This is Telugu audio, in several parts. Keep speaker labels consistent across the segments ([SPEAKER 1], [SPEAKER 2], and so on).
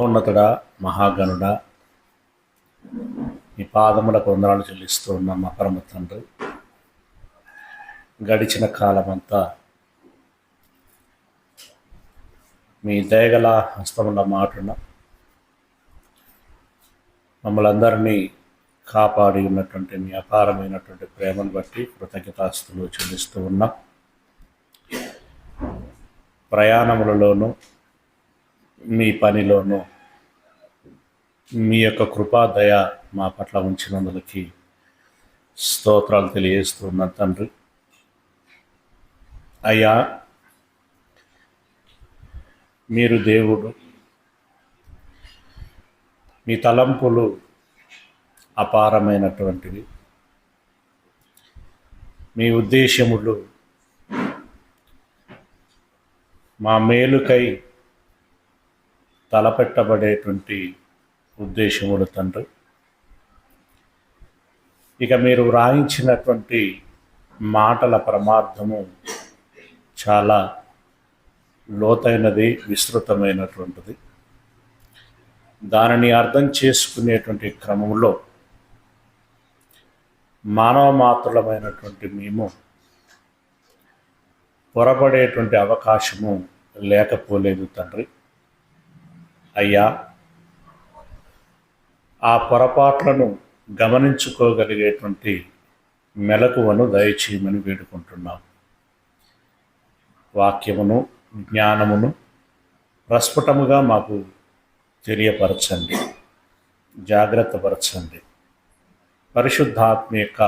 [SPEAKER 1] మహోన్నతుడా, మహాగణుడా, మీ పాదములకు వందనాలు చెల్లిస్తూ ఉన్న మా పరమ తండ్రి, గడిచిన కాలమంతా మీ దయగల హస్తముల మాటున మమ్మల్ని అందరినీ కాపాడి ఉన్నటువంటి మీ అపారమైనటువంటి ప్రేమను బట్టి కృతజ్ఞతాస్తులు చెల్లిస్తూ ఉన్నాం. ప్రయాణములలోనూ మీ పనిలోనూ మీ యొక్క కృపా దయ మా పట్ల ఉంచినందులకి స్తోత్రాలు తెలియజేస్తూ ఉన్నాం తండ్రి. అయ్యా, మీరు దేవుడు, మీ తలంపులు అపారమైనటువంటివి, మీ ఉద్దేశములు మా మేలుకై తలపెట్టబడేటువంటి ఉద్దేశములు తండ్రి. ఇక మీరు వ్రాయించినటువంటి మాటల పరమార్థము చాలా లోతైనది, విస్తృతమైనటువంటిది. దానిని అర్థం చేసుకునేటువంటి క్రమంలో మానవ మాత్రులమైనటువంటి మేము పొరపడేటువంటి అవకాశము లేకపోలేదు తండ్రి. అయ్యా, ఆ పొరపాట్లను గమనించుకోగలిగేటువంటి మెలకువను దయచేయమని వేడుకుంటున్నాం. వాక్యమును, జ్ఞానమును ప్రస్ఫుటముగా మాకు తెలియపరచండి, జాగ్రత్తపరచండి. పరిశుద్ధాత్మ యొక్క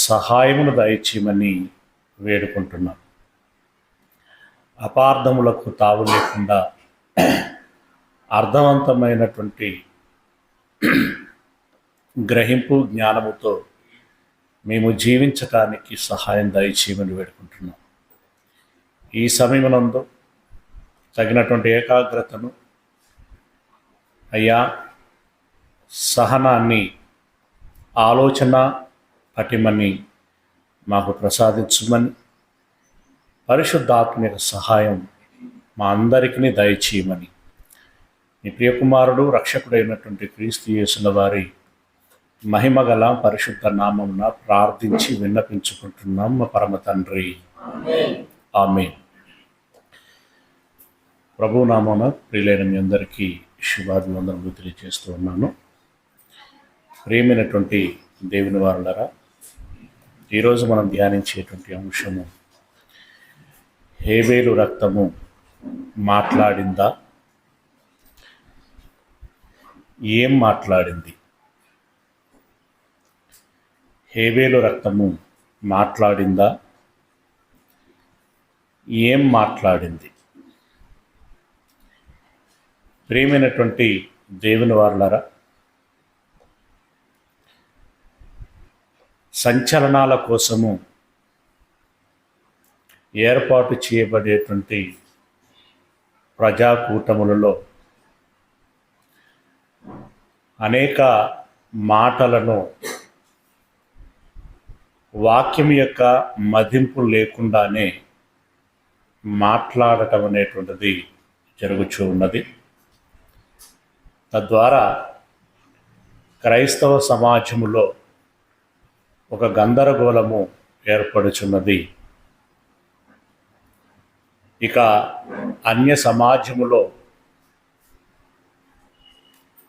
[SPEAKER 1] సహాయమును దయచేయమని వేడుకుంటున్నాం. అపార్థములకు తావు లేకుండా అర్థవంతమైనటువంటి గ్రహింపు జ్ఞానముతో మేము జీవించటానికి సహాయం దయచేయమని వేడుకుంటున్నాం. ఈ సమయమునందు తగినటువంటి ఏకాగ్రతను, అయ్యా, సహనాన్ని, ఆలోచన పటిమని మాకు ప్రసాదించమని, పరిశుద్ధాత్మ యొక్క సహాయం మా అందరికీ దయచేయమని మీ ప్రియకుమారుడు రక్షకుడైనటువంటి క్రీస్తు యేసుల వారి మహిమగల పరిశుద్ధ నామమున ప్రార్థించి విన్నపించుకుంటున్నాం మా పరమ తండ్రి. ఆమేన్. ప్రభు నామమున ప్రియులైన మీ అందరికీ శుభాభివందనములు తెలియజేస్తూ ఉన్నాను. ప్రియమైనటువంటి దేవుని వారులారా, ఈరోజు మనం ధ్యానించేటువంటి అంశము హేబేలు రక్తము మాట్లాడిందా? ఏం మాట్లాడింది? హేబేలు రక్తము మాట్లాడిందా? ఏం మాట్లాడింది? ప్రియమైనటువంటి దేవుని వారులారా, సంచలనాల కోసము ఏర్పాటు చేయబడేటువంటి ప్రజాకూటములలో అనేక మాటలను వాక్యం యొక్క మదింపు లేకుండానే మాట్లాడటం అనేటువంటిది జరుగుతూ ఉన్నది. తద్వారా క్రైస్తవ సమాజములో ఒక గందరగోళము ఏర్పడుచున్నది. ఇక అన్య సమాజములో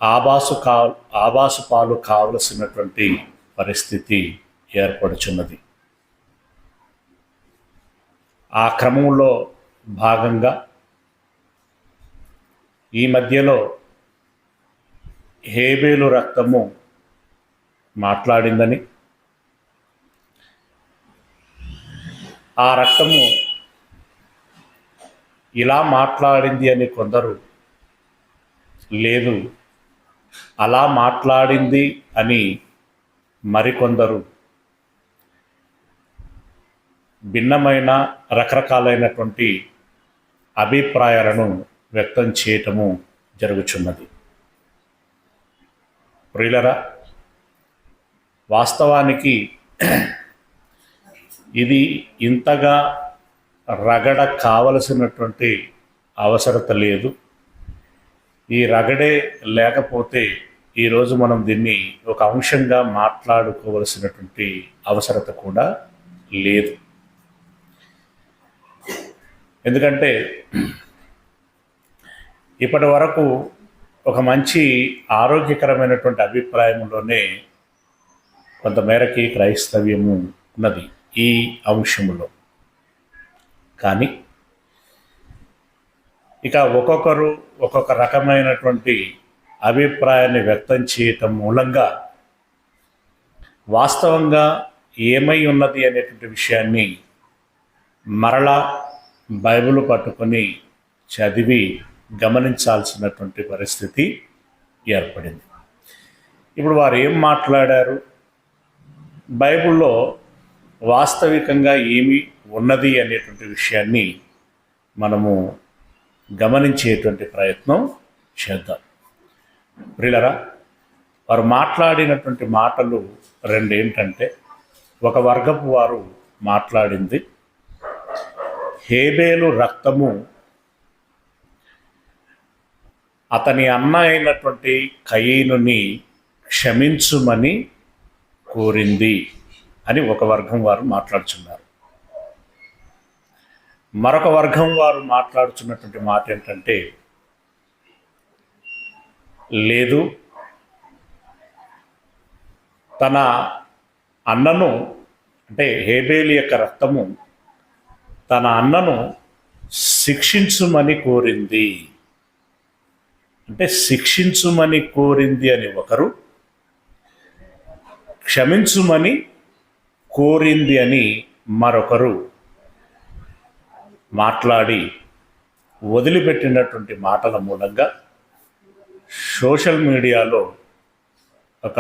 [SPEAKER 1] ఆభాసు పాలు కావలసినటువంటి పరిస్థితి ఏర్పడుచున్నది. ఆ క్రమంలో భాగంగా ఈ మధ్యలో హేబేలు రక్తము మాట్లాడిందని, ఆ రక్తము ఇలా మాట్లాడింది అని కొందరు, లేదు అలా మాట్లాడింది అని మరికొందరు భిన్నమైన రకరకాలైనటువంటి అభిప్రాయాలను వ్యక్తం చేయటము జరుగుచున్నది. ప్రియులరా, వాస్తవానికి ఇది ఇంతగా రగడ కావలసినటువంటి అవసరత లేదు. ఈ రగడే లేకపోతే ఈరోజు మనం దీన్ని ఒక అంశంగా మాట్లాడుకోవలసినటువంటి అవసరత కూడా లేదు. ఎందుకంటే ఇప్పటి వరకు ఒక మంచి ఆరోగ్యకరమైనటువంటి అభిప్రాయంలోనే కొంతమేరకి క్రైస్తవ్యము ఉన్నది ఈ అంశంలో. కానీ ఇక ఒక్కొక్కరు ఒక్కొక్క రకమైనటువంటి అభిప్రాయాన్ని వ్యక్తం చేయటం మూలంగా వాస్తవంగా ఏమై ఉన్నది అనేటువంటి విషయాన్ని మరలా బైబిల్ పట్టుకొని చదివి గమనించాల్సినటువంటి పరిస్థితి ఏర్పడింది. ఇప్పుడు వారు ఏం మాట్లాడారు, బైబిల్లో వాస్తవికంగా ఏమి ఉన్నది అనేటువంటి విషయాన్ని మనము గమనించేటువంటి ప్రయత్నం చేద్దాం. ప్రియులరా, వారు మాట్లాడినటువంటి మాటలు రెండు ఏంటంటే, ఒక వర్గపు వారు మాట్లాడింది హేబేలు రక్తము అతని అన్న అయినటువంటి కయీనుని క్షమించుమని కోరింది అని ఒక వర్గం వారు మాట్లాడుచున్నారు. మరొక వర్గం వారు మాట్లాడుచున్నటువంటి మాట ఏంటంటే, లేదు, తన అన్నను అంటే హేబేలు యొక్క రక్తము తన అన్నను శిక్షించుమని కోరింది. అంటే శిక్షించుమని కోరింది అని ఒకరు, క్షమించుమని కోరింది అని మరొకరు మాట్లాడి వదిలిపెట్టినటువంటి మాటల మూలంగా సోషల్ మీడియాలో ఒక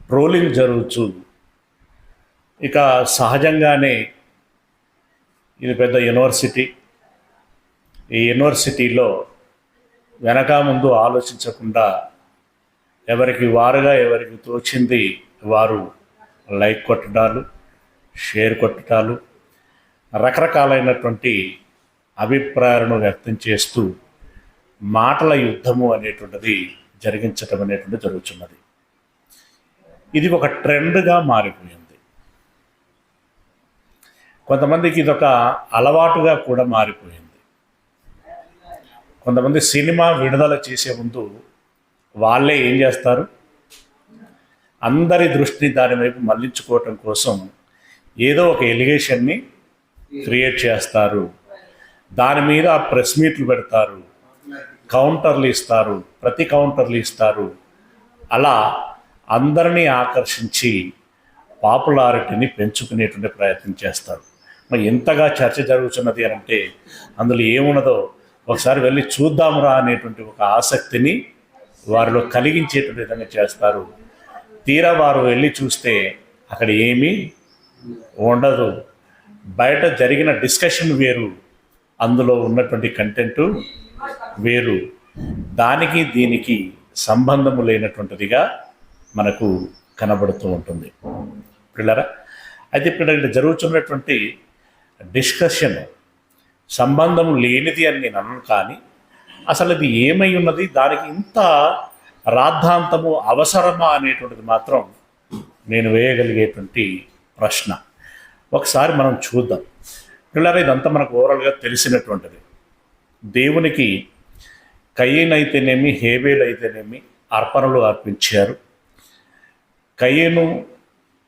[SPEAKER 1] ట్రోలింగ్ జరుగుతూ, ఇక సహజంగానే ఇది పెద్ద యూనివర్సిటీ, ఈ యూనివర్సిటీలో వెనక ముందు ఆలోచించకుండా ఎవరికి వారుగా ఎవరికి తోచింది వారు లైక్ కొట్టడాలు, షేర్ కొట్టడాలు, రకరకాలైనటువంటి అభిప్రాయాలను వ్యక్తం చేస్తూ మాటల యుద్ధము అనేటువంటిది జరిగించటం అనేటువంటిది జరుగుతున్నది. ఇది ఒక ట్రెండ్గా మారిపోయింది. కొంతమందికి ఇదొక అలవాటుగా కూడా మారిపోయింది. కొంతమంది సినిమా విడుదల చేసే ముందు వాళ్ళే ఏం చేస్తారు, అందరి దృష్టిని దాని వైపు మళ్లించుకోవటం కోసం ఏదో ఒక ఎలిగేషన్ని క్రియేట్ చేస్తారు, దాని మీద ప్రెస్ మీట్లు పెడతారు, కౌంటర్లు ఇస్తారు, ప్రతి కౌంటర్లు ఇస్తారు. అలా అందరినీ ఆకర్షించి పాపులారిటీని పెంచుకునేటువంటి ప్రయత్నం చేస్తారు. మరి ఎంతగా చర్చ జరుగుతున్నది అని అంటే అందులో ఏమున్నదో ఒకసారి వెళ్ళి చూద్దాంరా అనేటువంటి ఒక ఆసక్తిని వారిలో కలిగించేటువంటి విధంగా చేస్తారు. తీరా వారు వెళ్ళి చూస్తే అక్కడ ఏమీ ఉండదు. బయట జరిగిన డిస్కషన్ వేరు, అందులో ఉన్నటువంటి కంటెంటు వేరు. దానికి దీనికి సంబంధము లేనటువంటిదిగా మనకు కనబడుతూ ఉంటుంది. పిల్లరా, అయితే ఇక్కడ జరుగుతున్నటువంటి డిస్కషన్ సంబంధం లేనిది అని నేను అన్నాను. కానీ అసలు అది ఏమై ఉన్నది, దానికి ఇంత రాద్ధాంతము అవసరమా అనేటువంటిది మాత్రం నేను వేయగలిగేటువంటి ప్రశ్న. ఒకసారి మనం చూద్దాం. పిల్లరా, ఇదంతా మనకు ఓవరాల్గా తెలిసినటువంటిది. దేవునికి కయీన్ అయితేనేమి హేబేలు అయితేనేమి అర్పణలు అర్పించారు. కయీను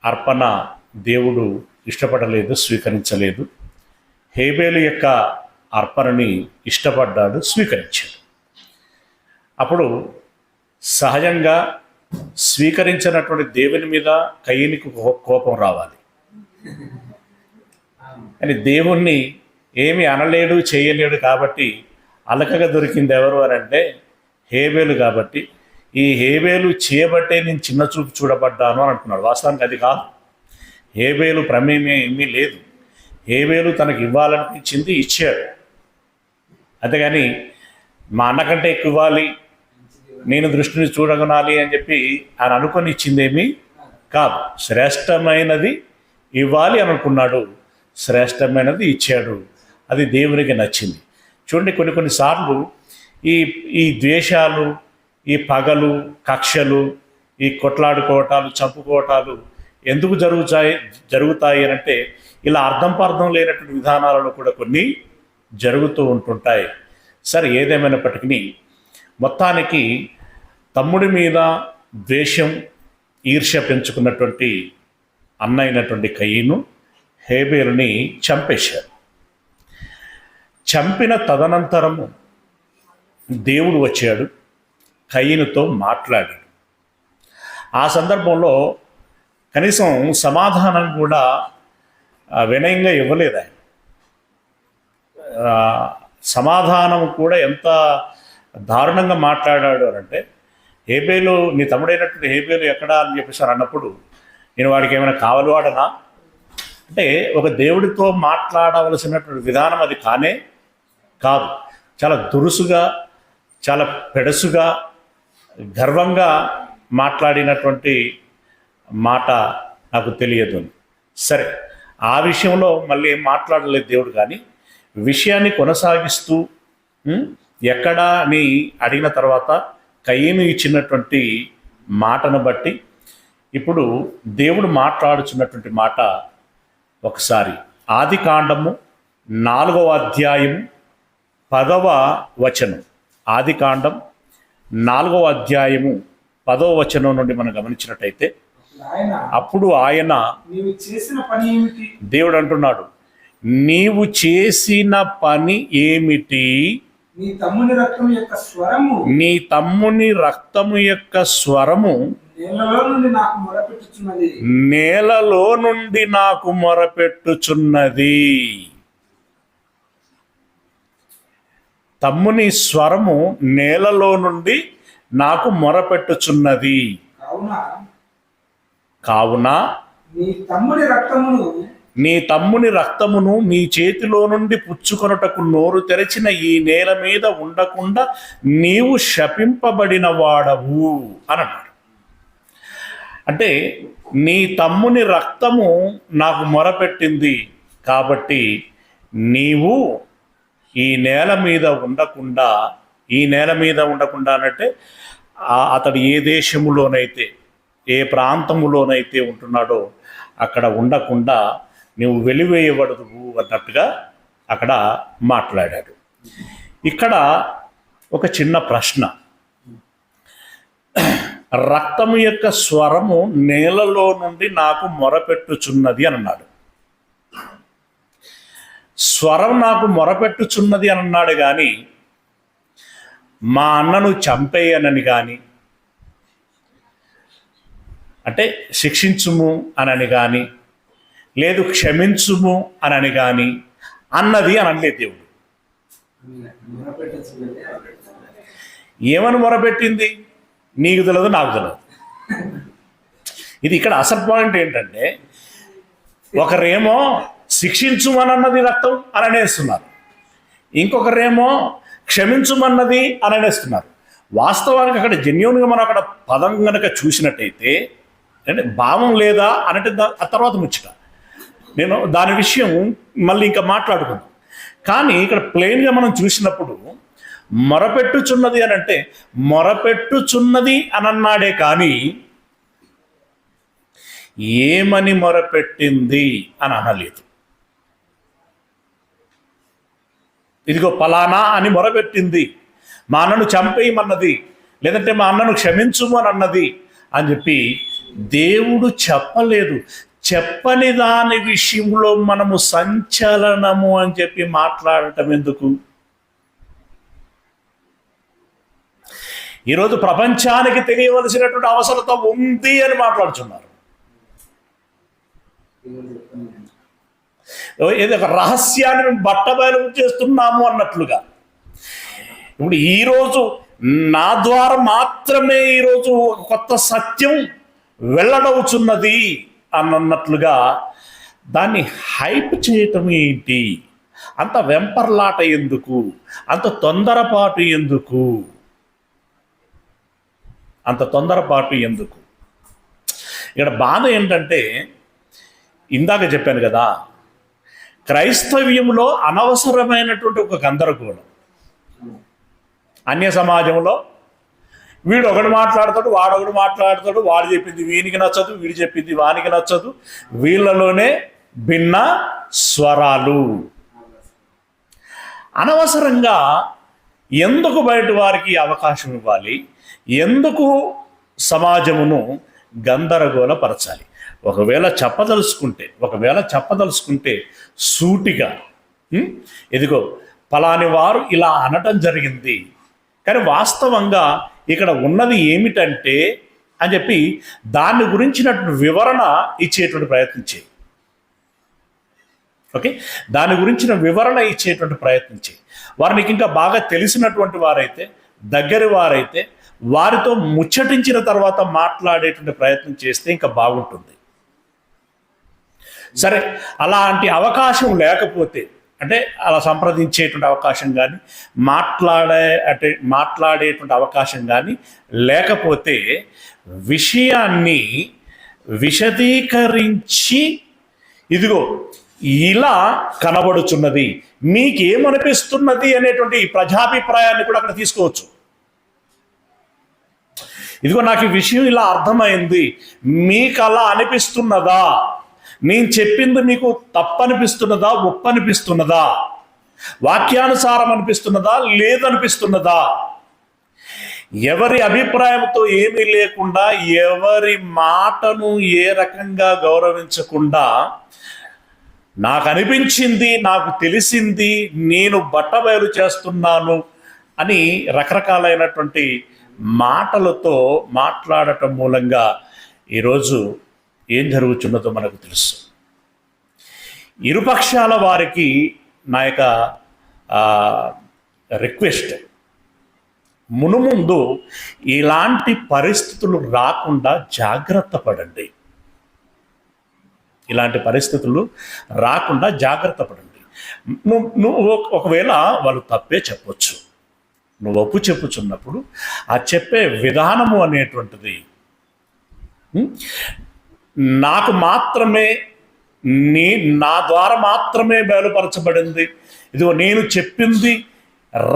[SPEAKER 1] అర్పణ దేవుడు ఇష్టపడలేదు, స్వీకరించలేదు. హేబేలు యొక్క అర్పణని ఇష్టపడ్డాడు, స్వీకరించాడు. అప్పుడు సహజంగా స్వీకరించినటువంటి దేవుని మీద కయీనుకు కోపం రావాలి. అని దేవుణ్ణి ఏమి అనలేడు, చేయలేడు కాబట్టి అలకగా దొరికింది ఎవరు అని అంటే హేబేలు. కాబట్టి ఈ హేబేలు చేయబట్టే నేను చిన్న చూపు చూడబడ్డాను అని అంటున్నాడు. వాస్తవానికి అది కాదు. హేబేలు ప్రమేయం ఏమీ లేదు. హేబేలు తనకు ఇవ్వాలనిపించింది, ఇచ్చాడు. అంతేగాని మా అన్నకంటే ఎక్కువ ఇవ్వాలి, నేను దృష్టిని చూడగనాలి అని చెప్పి ఆయన అనుకొని ఇచ్చిందేమీ కాదు. శ్రేష్టమైనది ఇవ్వాలి అనుకున్నాడు, శ్రేష్టమైనది ఇచ్చాడు. అది దేవునికి నచ్చింది. చూడండి, కొన్నిసార్లు ఈ ఈ ద్వేషాలు, ఈ పగలు, కక్షలు, ఈ కొట్లాడుకోవటాలు, చంపుకోవటాలు ఎందుకు జరుగుతాయి అని అంటే ఇలా అర్థం లేనటువంటి విధానాలలో కూడా కొన్ని జరుగుతూ ఉంటుంటాయి. సరే, ఏదేమైనప్పటికీ మొత్తానికి తమ్ముడి మీద ద్వేషం, ఈర్ష్య పెంచుకున్నటువంటి అన్న అయినటువంటి కయీను హేబేలుని చంపేశారు. చంపిన తదనంతరము దేవుడు వచ్చాడు, కయీనుతో మాట్లాడాడు. ఆ సందర్భంలో కనీసం సమాధానం కూడా వినయంగా ఇవ్వలేదు ఆయన. సమాధానం కూడా ఎంత దారుణంగా మాట్లాడాడు అంటే, హేబేలు, నీ తమ్ముడైనటువంటి హేబేలు ఎక్కడా అని చెప్పేసి అన్నప్పుడు, నేను వాడికి ఏమైనా కావలివాడనా అంటే, ఒక దేవుడితో మాట్లాడవలసినటువంటి విధానం అది కానే కాదు. చాలా దురుసుగా, చాలా పెడసుగా, గర్వంగా మాట్లాడినటువంటి మాట నాకు తెలియదు. సరే, ఆ విషయంలో మళ్ళీ ఏం మాట్లాడలేదు దేవుడు. కానీ విషయాన్ని కొనసాగిస్తూ ఎక్కడా అని అడిగిన తర్వాత కయీను ఇచ్చినటువంటి మాటను బట్టి ఇప్పుడు దేవుడు మాట్లాడుచున్నటువంటి మాట ఒకసారి ఆదికాండము 4వ అధ్యాయము 10వ వచనం. ఆదికాండం 4వ అధ్యాయము 10వ వచనం నుండి మనం గమనించినట్టయితే, అప్పుడు ఆయన, దేవుడు అంటున్నాడు, నీవు చేసిన పని ఏమిటి? నీ తమ్ముని రక్తము యొక్క స్వరము నేలలో నుండి నాకు మొరపెట్టుచున్నది. తమ్ముని స్వరము నేలలో నుండి నాకు మొరపెట్టుచున్నది. కావున నీ తమ్ముని రక్తమును నీ చేతిలో నుండి పుచ్చుకొనుటకు నోరు తెరచిన ఈ నేల మీద ఉండకుండా నీవు శపింపబడిన వాడవు అని అన్నాడు. అంటే నీ తమ్ముని రక్తము నాకు మొరపెట్టింది కాబట్టి నీవు ఈ నేల మీద ఉండకుండా అంటే అతడు ఏ దేశములోనైతే, ఏ ప్రాంతములోనైతే ఉంటున్నాడో అక్కడ ఉండకుండా నువ్వు వెలివేయబడదు అన్నట్టుగా అక్కడ మాట్లాడాడు. ఇక్కడ ఒక చిన్న ప్రశ్న. రక్తము యొక్క స్వరము నేలలో నుండి నాకు మొరపెట్టుచున్నది అని అన్నాడు. స్వరం నాకు మొరపెట్టుచున్నది అని అన్నాడు. కానీ మా అన్నను చంపేయనని కానీ, అంటే శిక్షించుము అనని కానీ, లేదు క్షమించుము అనని కానీ అన్నది అని అనలేదు దేవుడు. ఏమని మొరపెట్టింది? నీకు తెలియదు, నాకు తెలియదు. ఇది ఇక్కడ అసలు పాయింట్ ఏంటంటే, ఒకరేమో శిక్షించుమన్నది రక్తం అని అనేస్తున్నారు, ఇంకొకరేమో క్షమించుమన్నది అని అనేస్తున్నారు. వాస్తవానికి అక్కడ జెన్యూన్గా మనం అక్కడ పదం కనుక చూసినట్టయితే, అంటే భావం లేదా అంటే ఆ తర్వాత ముచ్చట, నేను దాని విషయం మళ్ళీ ఇంకా మాట్లాడుకున్నాను. కానీ ఇక్కడ ప్లెయిన్గా మనం చూసినప్పుడు మొరపెట్టుచున్నది అని అంటే మొరపెట్టుచున్నది అని అన్నాడే కానీ ఏమని మొరపెట్టింది అని అనలేదు. ఇదిగో పలానా అని మొరపెట్టింది, మా అన్నను చంపేయమన్నది, లేదంటే మా అన్నను క్షమించుము అని అన్నది అని చెప్పి దేవుడు చెప్పలేదు. చెప్పని దాని విషయంలో మనము సంచలనము అని చెప్పి మాట్లాడటం ఎందుకు? ఈరోజు ప్రపంచానికి తెలియవలసినటువంటి అవసరత ఉంది అని మాట్లాడుతున్నారు. ఏదో ఒక రహస్యాన్ని మేము బట్టబయలు చేస్తున్నాము అన్నట్లుగా. ఇప్పుడు ఈరోజు నా ద్వారా మాత్రమే ఈరోజు ఒక కొత్త సత్యం వెల్లడవుతున్నది అన్నట్లుగా దాన్ని హైప్ చేయటం ఏంటి? అంత వెంపర్లాట ఎందుకు? అంత తొందరపాటు ఎందుకు? ఇక్కడ బాధ ఏంటంటే, ఇందాక చెప్పాను కదా, క్రైస్తవ్యంలో అనవసరమైనటువంటి ఒక గందరగోళం, అన్య సమాజంలో వీడు ఒకడు మాట్లాడతాడు, వాడొకడు మాట్లాడతాడు, వాడు చెప్పింది వీనికి నచ్చదు, వీడు చెప్పింది వానికి నచ్చదు, వీళ్ళలోనే భిన్న స్వరాలు. అనవసరంగా ఎందుకు బయట వారికి అవకాశం ఇవ్వాలి? ఎందుకు సమాజమును గందరగోళపరచాలి? ఒకవేళ చెప్పదలుచుకుంటే సూటిగా ఇదిగో పలాని వారు ఇలా అనటం జరిగింది, కానీ వాస్తవంగా ఇక్కడ ఉన్నది ఏమిటంటే అని చెప్పి దాని గురించినటువంటి వివరణ ఇచ్చేటువంటి ప్రయత్నం చేయి. ఓకే, దాని గురించిన వివరణ ఇచ్చేటువంటి ప్రయత్నం చేయి. వారు నీకు ఇంకా బాగా తెలిసినటువంటి వారైతే, దగ్గరి వారైతే వారితో ముచ్చటించిన తర్వాత మాట్లాడేటువంటి ప్రయత్నం చేస్తే ఇంకా బాగుంటుంది. సరే, అలాంటి అవకాశం లేకపోతే, అంటే అలా సంప్రదించేటువంటి అవకాశం కానీ మాట్లాడేటువంటి అవకాశం కానీ లేకపోతే విషయాన్ని విశదీకరించి ఇదిగో ఇలా కనబడుచున్నది, మీకేమనిపిస్తున్నది అనేటువంటి ప్రజాభిప్రాయాన్ని కూడా అక్కడ తీసుకోవచ్చు. ఇదిగో నాకు ఈ విషయం ఇలా అర్థమైంది, మీకు అలా అనిపిస్తున్నదా? నేను చెప్పింది మీకు తప్పనిపిస్తున్నదా, ఒప్పనిపిస్తున్నదా, వాక్యానుసారం అనిపిస్తున్నదా, లేదనిపిస్తున్నదా? ఎవరి అభిప్రాయంతో ఏమీ లేకుండా, ఎవరి మాటను ఏ రకంగా గౌరవించకుండా నాకు అనిపించింది, నాకు తెలిసింది, నేను బట్టబయలు చేస్తున్నాను అని రకరకాలైనటువంటి మాటలతో మాట్లాడటం మూలంగా ఈరోజు ఏం జరుగుతున్నదో మనకు తెలుసు. ఇరుపక్షాల వారికి నా యొక్క రిక్వెస్ట్, మునుముందు ఇలాంటి పరిస్థితులు రాకుండా జాగ్రత్త పడండి. ఇలాంటి పరిస్థితులు రాకుండా జాగ్రత్త పడండి. నువ్వు ఒకవేళ వాళ్ళు తప్పే చెప్పొచ్చు, నువ్వు ఒప్పు చెప్పుచున్నప్పుడు ఆ చెప్పే విధానము అనేటువంటిది నాకు మాత్రమే, నా ద్వారా మాత్రమే బయలుపరచబడింది, ఇదిగో నేను చెప్పింది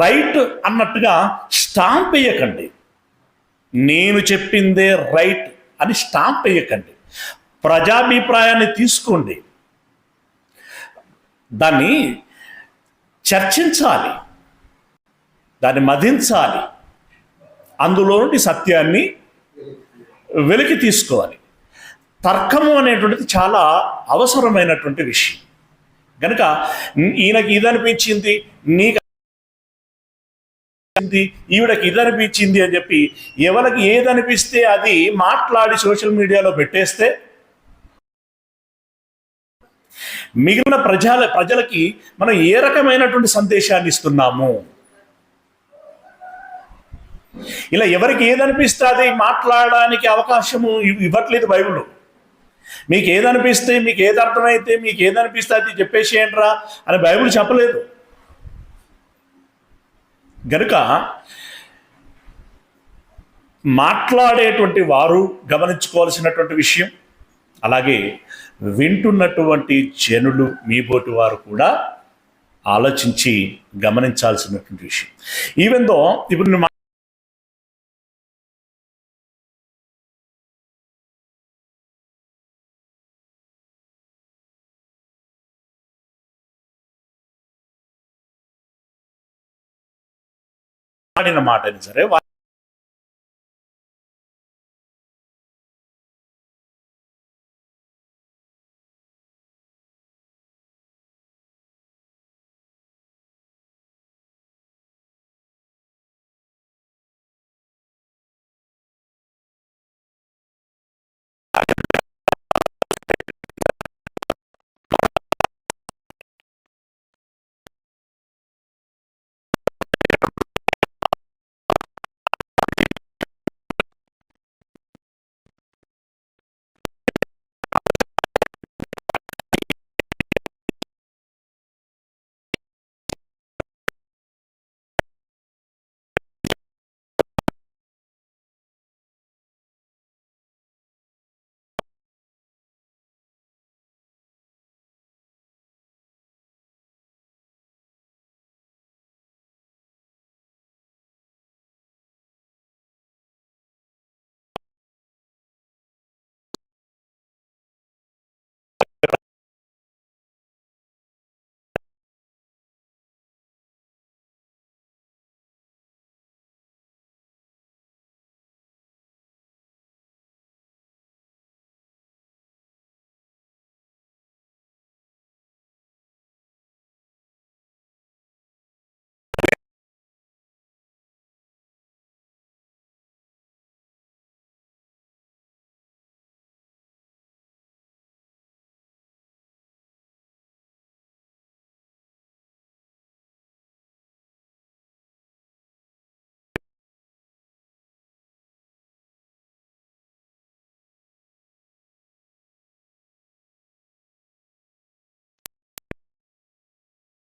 [SPEAKER 1] రైట్ అన్నట్టుగా స్టాంప్ వేయకండి. నేను చెప్పిందే రైట్ అని స్టాంప్ వేయకండి. ప్రజాభిప్రాయాన్ని తీసుకోండి, దాన్ని చర్చించాలి, దాన్ని మదించాలి, అందులో నుండి సత్యాన్ని వెలికి తీసుకోవాలి. తర్కము అనేటువంటిది చాలా అవసరమైనటువంటి విషయం. కనుక ఈయనకి ఇది అనిపించింది, నీకు ఈవిడకి ఇది అనిపించింది అని చెప్పి ఎవరికి ఏదనిపిస్తే అది మాట్లాడి సోషల్ మీడియాలో పెట్టేస్తే మిగిలిన ప్రజలకి మనం ఏ రకమైనటువంటి సందేశాన్ని ఇస్తున్నాము? ఇలా ఎవరికి ఏదనిపిస్తే అది మాట్లాడడానికి అవకాశము ఇవ్వట్లేదు బైబిల్. మీకు ఏదనిపిస్తే, మీకు ఏది అర్థమైతే, మీకు ఏదనిపిస్తే అది చెప్పేసేయండిరా అని బైబిల్ చెప్పలేదు. గనుక మాట్లాడేటువంటి వారు గమనించుకోవాల్సినటువంటి విషయం, అలాగే వింటున్నటువంటి జనులు, మీ బోటి వారు కూడా ఆలోచించి గమనించాల్సినటువంటి విషయం. ఈవెన్ దో ఇప్పుడు మాడిన మాట అయినా సరే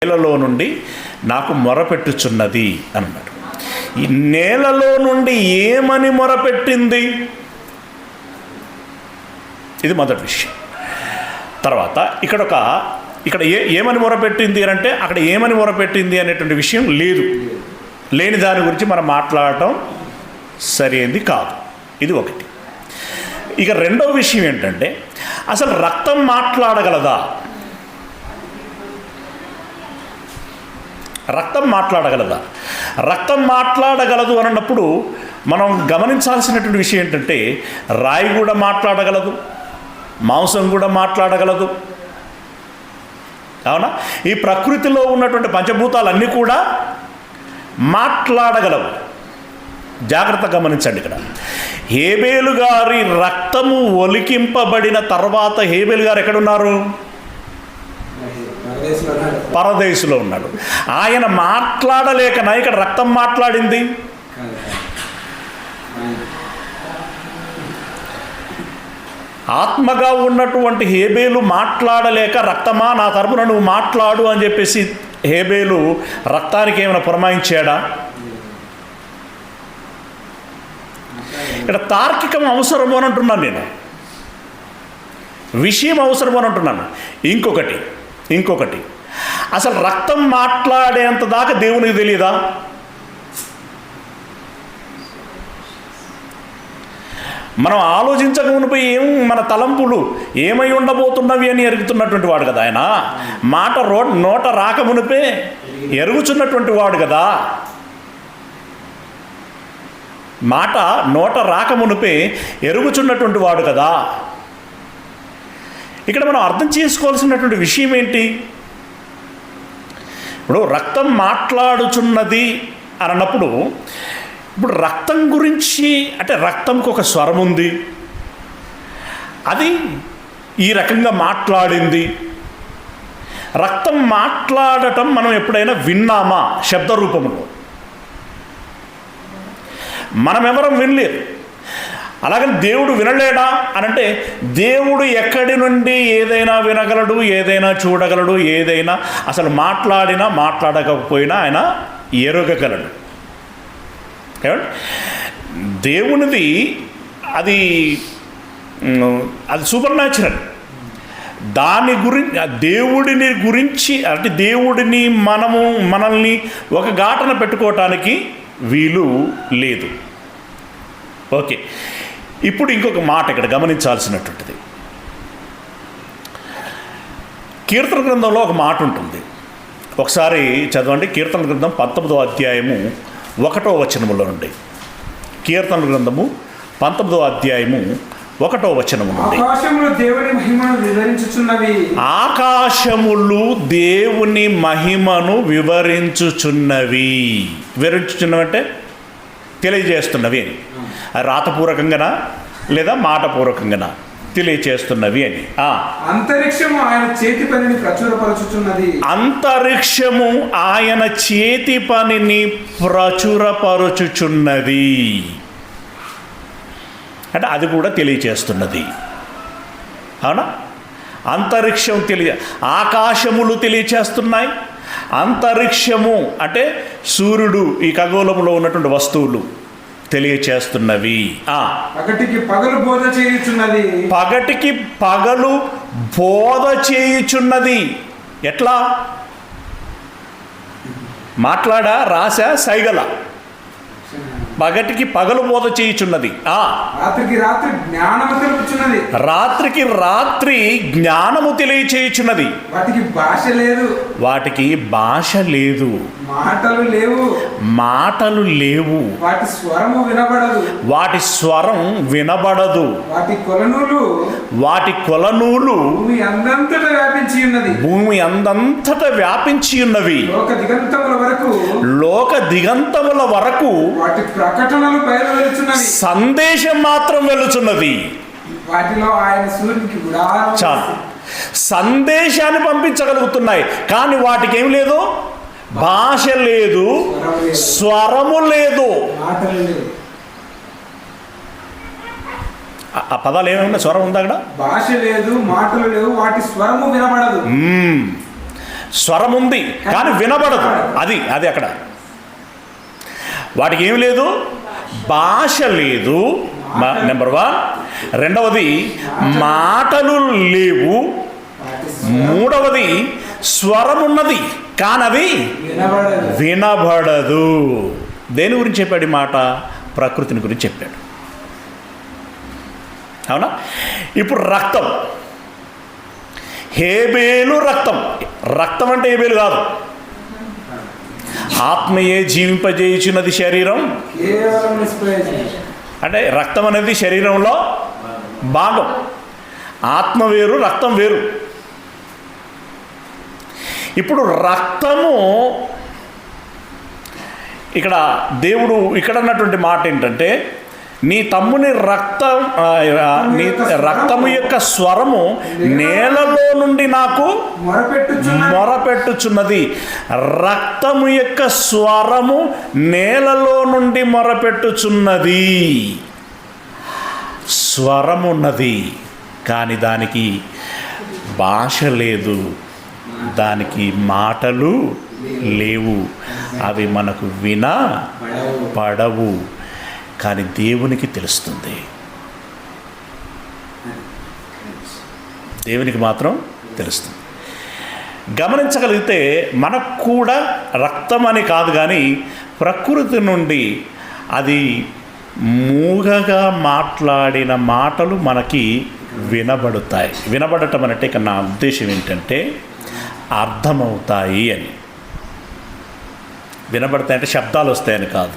[SPEAKER 1] నేలలో నుండి నాకు మొరపెట్టుచున్నది అన్నాడు. ఈ నేలలో నుండి ఏమని మొరపెట్టింది? ఇది మొదటి విషయం. తర్వాత ఇక్కడ ఏమని మొరపెట్టింది అని అంటే, అక్కడ ఏమని మొరపెట్టింది అనేటువంటి విషయం లేదు. లేని దాని గురించి మనం మాట్లాడటం సరైనది కాదు. ఇది ఒకటి. ఇక రెండవ విషయం ఏంటంటే, అసలు రక్తం మాట్లాడగలదా? రక్తం మాట్లాడగలదా? రక్తం మాట్లాడగలదు అన్నప్పుడు మనం గమనించాల్సినటువంటి విషయం ఏంటంటే, రాయి కూడా మాట్లాడగలదు, మాంసం కూడా మాట్లాడగలదు. అవునా? ఈ ప్రకృతిలో ఉన్నటువంటి పంచభూతాలన్నీ కూడా మాట్లాడగలవు. జాగ్రత్తగా గమనించండి. ఇక్కడ హేబేలు గారి రక్తము ఒలికింపబడిన తర్వాత హేబేలు గారు ఎక్కడున్నారు? పరదేశులో ఉన్నాడు. ఆయన మాట్లాడలేకనా ఇక్కడ రక్తం మాట్లాడింది? ఆత్మగా ఉన్నటువంటి హేబేలు మాట్లాడలేక, రక్తమా నా తరపున నువ్వు మాట్లాడు అని చెప్పేసి హేబేలు రక్తానికి ఏమైనా పురమాయించాడా? ఇక్కడ తార్కికం అవసరము అని అంటున్నాను నేను, విషయం అవసరము అని అంటున్నాను. ఇంకొకటి అసలు రక్తం మాట్లాడేంత దాకా దేవునికి తెలియదా? మనం ఆలోచించకమునిపై మన తలంపులు ఏమై ఉండబోతున్నవి అని ఎరుగుతున్నటువంటి వాడు కదా ఆయన. మాట నోట రాకమునిపే ఎరుగుచున్నటువంటి వాడు కదా. మాట నోట రాకమునిపే ఎరుగుచున్నటువంటి వాడు కదా. ఇక్కడ మనం అర్థం చేసుకోవాల్సినటువంటి విషయం ఏంటి? ఇప్పుడు రక్తం మాట్లాడుచున్నది అని అన్నప్పుడు, ఇప్పుడు రక్తం గురించి అంటే రక్తంకి ఒక స్వరం ఉంది, అది ఈ రకంగా మాట్లాడింది. రక్తం మాట్లాడటం మనం ఎప్పుడైనా విన్నామా? శబ్ద రూపంలో మనం ఎవరం వినలేదు. అలాగని దేవుడు వినలేడా అని అంటే, దేవుడు ఎక్కడి నుండి ఏదైనా వినగలడు, ఏదైనా చూడగలడు, ఏదైనా అసలు మాట్లాడినా మాట్లాడకపోయినా ఆయన ఎరగగలడు. దేవునిది అది సూపర్ న్యాచురల్. దాని గురించి దేవుడిని గురించి అంటే దేవుడిని మనల్ని ఒక ఘాటన పెట్టుకోవటానికి వీలు లేదు. ఓకే, ఇప్పుడు ఇంకొక మాట ఇక్కడ గమనించాల్సినటువంటిది. కీర్తన గ్రంథంలో ఒక మాట ఉంటుంది, ఒకసారి చదవండి. కీర్తన గ్రంథం 19వ అధ్యాయము 1వ వచనములో నుండి. కీర్తన గ్రంథము 19వ అధ్యాయము 1వ వచనము నుండి.
[SPEAKER 2] ఆకాశములు దేవుని మహిమను వివరించుచున్నవి.
[SPEAKER 1] ఆకాశములు దేవుని మహిమను వివరించుచున్నవి. వివరించుచున్నవంటే తెలియజేస్తున్నవి అని. రాతపూర్వకంగానా లేదా మాటపూర్వకంగానా? తెలియచేస్తున్నవి అని.
[SPEAKER 2] అంతరిక్షము ఆయన చేతి పనిని ప్రచురపరచుచున్నది.
[SPEAKER 1] అంతరిక్షము ఆయన చేతి పనిని ప్రచురపరచుచున్నది అంటే అది కూడా తెలియచేస్తున్నది. అవునా? అంతరిక్షం ఆకాశములు తెలియచేస్తున్నాయి. అంతరిక్షము అంటే సూర్యుడు, ఈ ఖగోళములో ఉన్నటువంటి వస్తువులు తెలియచేస్తున్నవి.
[SPEAKER 2] పగటికి పగలు బోధ చేయుచున్నది.
[SPEAKER 1] పగటికి పగలు బోధ చేయుచున్నది. ఎట్లా? మాట్లాడా, రాసా, సైగల? పగటికి పగలు బోధ చేయుచున్నది.
[SPEAKER 2] రాత్రికి రాత్రి జ్ఞానము తెలుపుచున్నది.
[SPEAKER 1] రాత్రికి రాత్రి జ్ఞానము తెలియచేయుచున్నది.
[SPEAKER 2] వాటికి భాష లేదు.
[SPEAKER 1] వాటికి భాష లేదు.
[SPEAKER 2] మాటలు లేవు.
[SPEAKER 1] మాటలు లేవు.
[SPEAKER 2] వాటి స్వరము వినబడదు.
[SPEAKER 1] వాటి స్వరం వినబడదు.
[SPEAKER 2] వాటి కొలనూలు భూమి అందంతటా వ్యాపించి ఉన్నది.
[SPEAKER 1] భూమి అందంతటా వ్యాపించి ఉన్నవి. లోక దిగంతముల వరకు
[SPEAKER 2] వాటి ప్రకటనలు బయలువెలుచున్నవి.
[SPEAKER 1] సందేశం మాత్రం వెలుచున్నది.
[SPEAKER 2] వాటిలో ఆయన సూర్యునికి
[SPEAKER 1] చాలు సందేశాన్ని పంపించగలుగుతున్నాయి, కానీ వాటికి ఏం లేదు? భాష లేదు, స్వరము లేదు. ఆ పదాలు ఏమైనా స్వరం ఉందా? అక్కడ
[SPEAKER 2] భాష లేదు, మాటలు లేవు, వాటి స్వరము వినబడదు.
[SPEAKER 1] స్వరం ఉంది కానీ వినబడదు. అది అది అక్కడ వాటికి ఏమి లేదు, భాష లేదు. నెంబర్ 1. రెండవది మాటలు లేవు. మూడవది స్వరం ఉన్నది కానీ అది వినబడదు. దేని గురించి చెప్పాడు ఈ మాట? ప్రకృతిని గురించి చెప్పాడు. అవునా? ఇప్పుడు రక్తం, హేబేలు రక్తం. రక్తం అంటే హేబేలు కాదు. ఆత్మయే జీవింపజేయుచున్నది శరీరం. అంటే రక్తం అనేది శరీరంలో భాగం. ఆత్మ వేరు, రక్తం వేరు. ఇప్పుడు రక్తము ఇక్కడ దేవుడు ఇక్కడ అన్నటువంటి మాట ఏంటంటే, నీ తమ్ముని నీ రక్తము యొక్క స్వరము నేలలో నుండి నాకు మొరపెట్టుచున్నది. రక్తము యొక్క స్వరము నేలలో నుండి మొరపెట్టుచున్నది. స్వరమున్నది కానీ దానికి భాష లేదు, దానికి మాటలు లేవు. అవి మనకు వినపడవు కానీ దేవునికి తెలుస్తుంది. దేవునికి మాత్రం తెలుస్తుంది. గమనించగలిగితే మనకు కూడా రక్తం అని కాదు కానీ ప్రకృతి నుండి అది మూగగా మాట్లాడిన మాటలు మనకి వినబడతాయి. వినబడటం అంటే ఇక నా ఉద్దేశం ఏంటంటే అర్థమవుతాయి అని. వినబడతాయంటే శబ్దాలు వస్తాయని కాదు,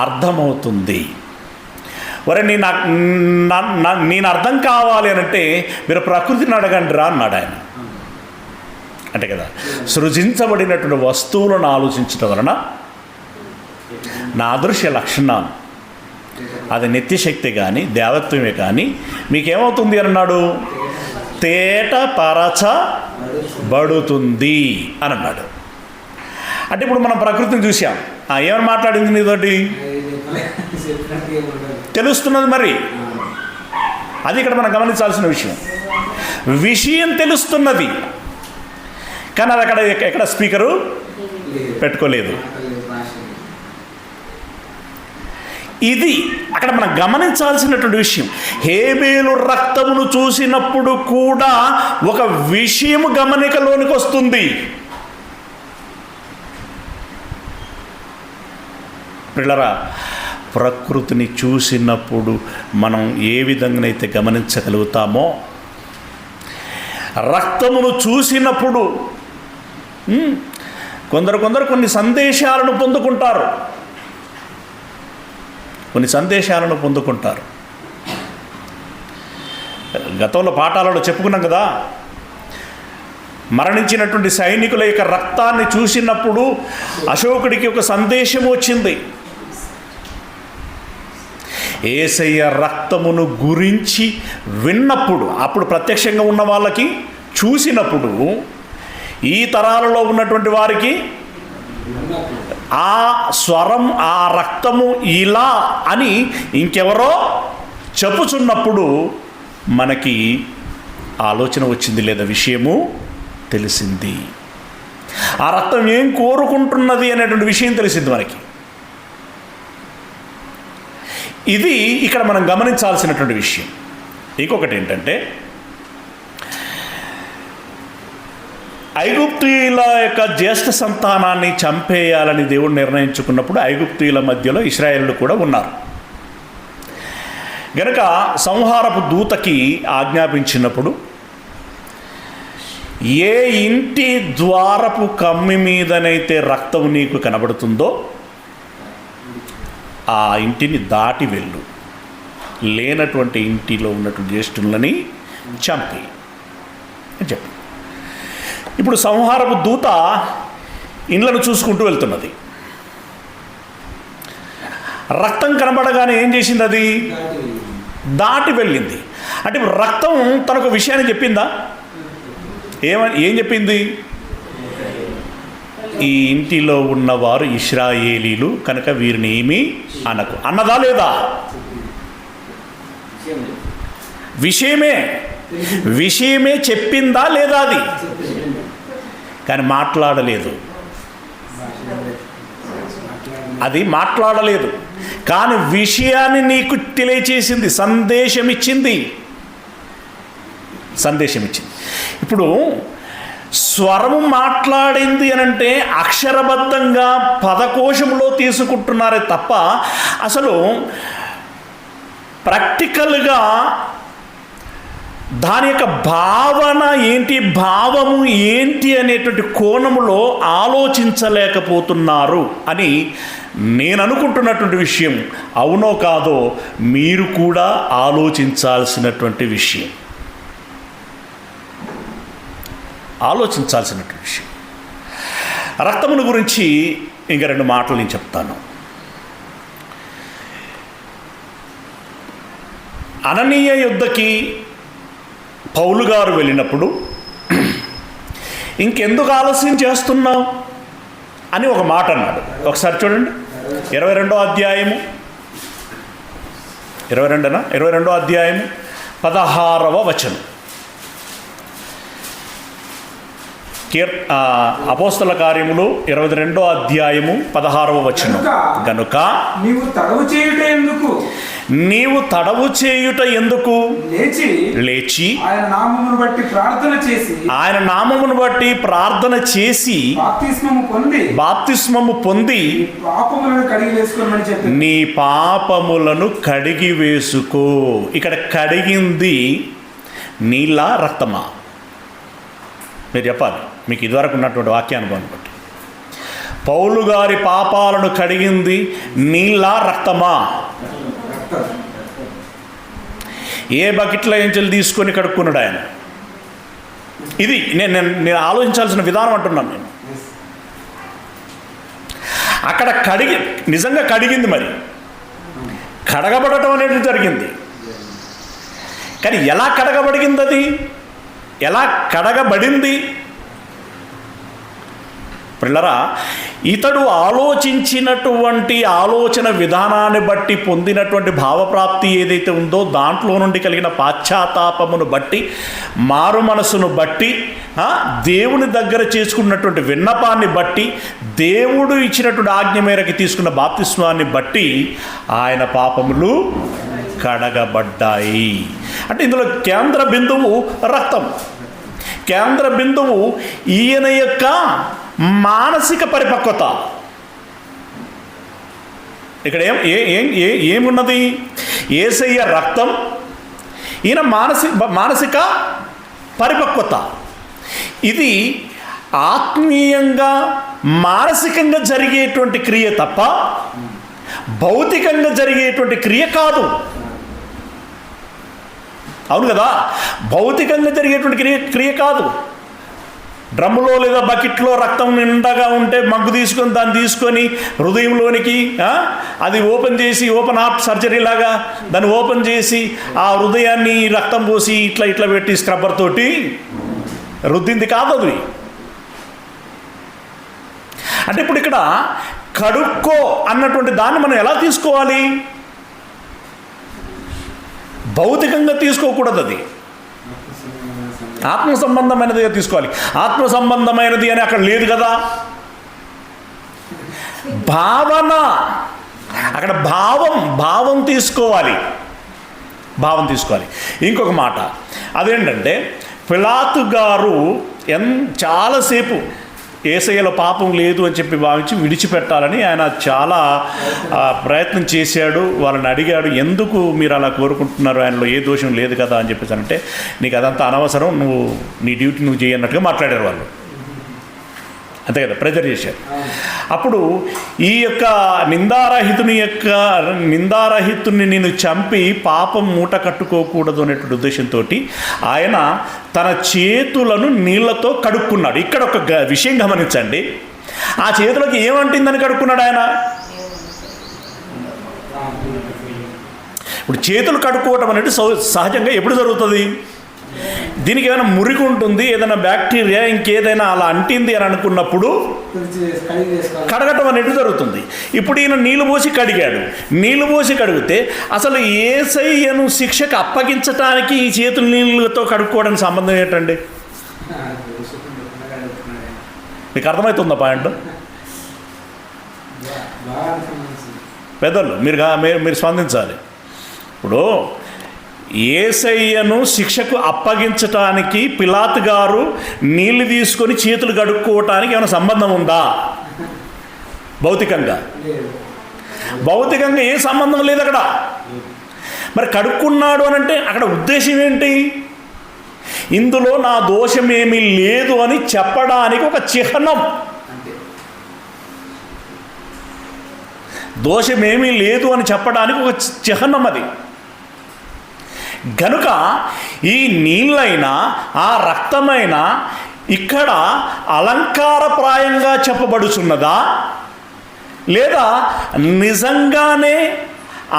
[SPEAKER 1] అర్థమవుతుంది. ఒరే నేను అర్థం కావాలి అని అంటే మీరు ప్రకృతిని అడగండి రా అన్నాడు ఆయన. అంటే కదా, సృజించబడినటువంటి వస్తువులను ఆలోచించడం వలన నా అదృశ్య లక్షణాలు, అది నిత్యశక్తి కానీ దేవత్వమే కానీ మీకేమవుతుంది అని అన్నాడు, తేటపరచబడుతుంది అని అన్నాడు. అంటే ఇప్పుడు మనం ప్రకృతిని చూసాం, ఏమని మాట్లాడింది నీతోటి తెలుస్తున్నది. మరి అది ఇక్కడ మనం గమనించాల్సిన విషయం. విషయం తెలుస్తున్నది కానీ అది అక్కడ ఎక్కడ స్పీకరు పెట్టుకోలేదు. ఇది అక్కడ మనం గమనించాల్సినటువంటి విషయం. హేబేలు రక్తమును చూసినప్పుడు కూడా ఒక విషయం గమనికలోనికి వస్తుంది. పిల్లరా, ప్రకృతిని చూసినప్పుడు మనం ఏ విధంగానైతే గమనించగలుగుతామో, రక్తమును చూసినప్పుడు కొందరు కొన్ని సందేశాలను పొందుకుంటారు. గతంలో పాఠాలలో చెప్పుకున్నాం కదా, మరణించినటువంటి సైనికుల యొక్క రక్తాన్ని చూసినప్పుడు అశోకుడికి ఒక సందేశం వచ్చింది. యేసయ్య రక్తమును గురించి విన్నప్పుడు, అప్పుడు ప్రత్యక్షంగా ఉన్న వాళ్ళకి చూసినప్పుడు, ఈ తరాలలో ఉన్నటువంటి వారికి ఆ స్వరం, ఆ రక్తము ఇలా అని ఇంకెవరో చెప్పుచున్నప్పుడు మనకి ఆలోచన వచ్చింది, లేదా విషయము తెలిసింది. ఆ రక్తం ఏం కోరుకుంటున్నది అనేటువంటి విషయం తెలిసింది మనకి. ఇది ఇక్కడ మనం గమనించాల్సినటువంటి విషయం. ఇంకొకటి ఏంటంటే, ఐగుప్తీయుల యొక్క జ్యేష్ఠ సంతానాన్ని చంపేయాలని దేవుడు నిర్ణయించుకున్నప్పుడు ఐగుప్తీయుల మధ్యలో ఇశ్రాయేలు కూడా ఉన్నారు. గనక సంహారపు దూతకి ఆజ్ఞాపించినప్పుడు ఏ ఇంటి ద్వారపు కమ్మి మీదనైతే రక్తం నీకు కనబడుతుందో ఆ ఇంటిని దాటి వెళ్ళు, లేనటువంటి ఇంటిలో ఉన్నటువంటి జ్యేష్ఠులని చంపి అని చెప్పి. ఇప్పుడు సంహారపు దూత ఇండ్లను చూసుకుంటూ వెళ్తున్నది. రక్తం కనబడగానే ఏం చేసింది? అది దాటి వెళ్ళింది. అంటే ఇప్పుడు రక్తం తనకు విషయాన్ని చెప్పిందా? ఏం చెప్పింది? ఈ ఇంటిలో ఉన్నవారు ఇశ్రాయేలీలు కనుక వీరిని ఏమీ అనకు అన్నదా లేదా? విషయమే చెప్పిందా లేదా? అది కానీ మాట్లాడలేదు. అది మాట్లాడలేదు కానీ విషయాన్ని నీకు తెలియచేసింది, సందేశం ఇచ్చింది. ఇప్పుడు స్వరము మాట్లాడింది అని అంటే అక్షరబద్ధంగా పదకోశంలో తీసుకుంటున్నారే తప్ప అసలు ప్రాక్టికల్గా దాని యొక్క భావన ఏంటి, భావము ఏంటి అనేటువంటి కోణములో ఆలోచించలేకపోతున్నారు అని నేను అనుకుంటున్నటువంటి విషయం. అవునో కాదో మీరు కూడా ఆలోచించాల్సినటువంటి విషయం. రక్తమును గురించి ఇంకా 2 మాటలు నేను చెప్తాను. అననీయ యుద్ధకి పౌలు గారు వెళ్ళినప్పుడు ఇంకెందుకు ఆలస్యం చేస్తున్నావు అని ఒక మాట అన్నాడు. ఒకసారి చూడండి 22వ అధ్యాయము 22వ అధ్యాయము 16వ వచనం. అపోస్తల కార్యములు 22వ అధ్యాయము 16వ వచనం. గనుక
[SPEAKER 2] నీవు తడవు చేయుట ఎందుకు లేచి ఆయన నామమును బట్టి ప్రార్థన చేసి బాప్తిస్మము పొంది నీ పాపములను కడిగి వేసుకో. ఇక్కడ కడిగింది నీళ్ళ రక్తమా? మీరు చెప్పాలి. మీకు ఇదివరకు ఉన్నటువంటి వాక్యానుభవాన్ని బట్టి పౌలు గారి పాపాలను కడిగింది నీళ్ళ రక్తమా? ఏ బకెట్ల ఎంచెలు తీసుకొని కడుక్కున్నాడు ఆయన? ఇది నేను ఆలోచించాల్సిన విధానం అంటున్నాను నేను. అక్కడ నిజంగా కడిగింది, మరి కడగబడటం అనేది జరిగింది. కానీ ఎలా కడగబడింది? అది ఎలా కడగబడింది? పిల్లరా, ఇతడు ఆలోచించినటువంటి ఆలోచన విధానాన్ని బట్టి పొందినటువంటి భావప్రాప్తి ఏదైతే ఉందో దాంట్లో నుండి కలిగిన పాశ్చాత్తాపమును బట్టి, మారు మనసును బట్టి, దేవుని దగ్గర చేసుకున్నటువంటి విన్నపాన్ని బట్టి, దేవుడు ఇచ్చినటువంటి ఆజ్ఞ మేరకు తీసుకున్న బాప్తిస్మాన్ని బట్టి ఆయన పాపములు కడగబడ్డాయి. అంటే ఇందులో కేంద్ర బిందువు రక్తం. కేంద్ర బిందువు ఈయన యొక్క మానసిక పరిపక్వత. ఇక్కడ ఏమున్నది? యేసయ్య రక్తం, ఈయన మానసిక పరిపక్వత. ఇది ఆత్మీయంగా మానసికంగా జరిగేటువంటి క్రియ తప్ప భౌతికంగా జరిగేటువంటి క్రియ కాదు. అవును కదా? భౌతికంగా జరిగేటువంటి క్రియ కాదు. డ్రమ్ములో లేదా బకెట్లో రక్తం నిండగా ఉంటే మగ్గు తీసుకొని దాన్ని తీసుకొని హృదయంలోనికి అది ఓపెన్ చేసి, ఓపెన్ హార్ట్ సర్జరీ లాగా దాన్ని ఓపెన్ చేసి ఆ హృదయాన్ని రక్తం పోసి ఇట్లా పెట్టి స్క్రబ్బర్ తోటి రుద్దింది కాదు అది. అంటే ఇప్పుడు ఇక్కడ కడుక్కో అన్నటువంటి దాన్ని మనం ఎలా తీసుకోవాలి? భౌతికంగా తీసుకోకూడదు, అది ఆత్మ సంబంధమైనదిగా తీసుకోవాలి. ఆత్మ సంబంధమైనది అని అక్కడ లేదు కదా. భావన, అక్కడ భావం తీసుకోవాలి. ఇంకొక మాట అదేంటంటే, పిలాతు గారు చాలాసేపు యేసయ్యలో పాపం లేదు అని చెప్పి భావించి విడిచిపెట్టాలని ఆయన చాలా ప్రయత్నం చేశాడు. వాళ్ళని అడిగాడు, ఎందుకు మీరు అలా కోరుకుంటున్నారు, ఆయనలో ఏ దోషం లేదు కదా అని చెప్పేసి. అంటే నీకు అదంతా అనవసరం, నువ్వు నీ డ్యూటీ నువ్వు చేయన్నట్టుగా మాట్లాడారు వాళ్ళు. అంతే కదా, ప్రెజర్ చేశారు. అప్పుడు ఈ యొక్క నిందారహితుని నేను చంపి పాపం మూట కట్టుకోకూడదు అనేటువంటి ఉద్దేశంతో ఆయన తన చేతులను నీళ్లతో కడుక్కున్నాడు. ఇక్కడ ఒక విషయం గమనించండి, ఆ చేతులకు ఏమంటిందని కడుక్కున్నాడు ఆయన? ఇప్పుడు చేతులు కడుక్కోవటం అనేది సహజంగా ఎప్పుడు జరుగుతుంది? దీనికి ఏదైనా మురికి ఉంటుంది, ఏదైనా బ్యాక్టీరియా ఇంకేదైనా అలా అంటింది అని అనుకున్నప్పుడు కడగటం అనేది జరుగుతుంది. ఇప్పుడు ఈయన నీళ్ళు పోసి కడిగాడు. నీళ్ళు పోసి కడిగితే అసలు యేసయ్యను శిక్షకు అప్పగించటానికి ఈ చేతులు నీళ్ళతో కడుక్కోవడానికి సంబంధం ఏంటండి? మీకు అర్థమవుతుందా పాయింట్? పెద్దలు మీరు స్పందించాలి. ఇప్పుడు యేసయ్యను శిక్షకు అప్పగించటానికి పిలాతు గారు నీళ్లు తీసుకొని చేతులు కడుక్కోవటానికి ఏమైనా సంబంధం ఉందా? భౌతికంగా ఏ సంబంధం లేదు అక్కడ. మరి కడుక్కున్నాడు అని అంటే అక్కడ ఉద్దేశం ఏంటి? ఇందులో నా దోషమేమీ లేదు అని చెప్పడానికి ఒక చిహ్నం. దోషమేమీ లేదు అని చెప్పడానికి ఒక చిహ్నం అది. గనుక ఈ నీళ్ళైనా ఆ రక్తమైనా ఇక్కడ అలంకారప్రాయంగా చెప్పబడుచున్నదా, లేదా నిజంగానే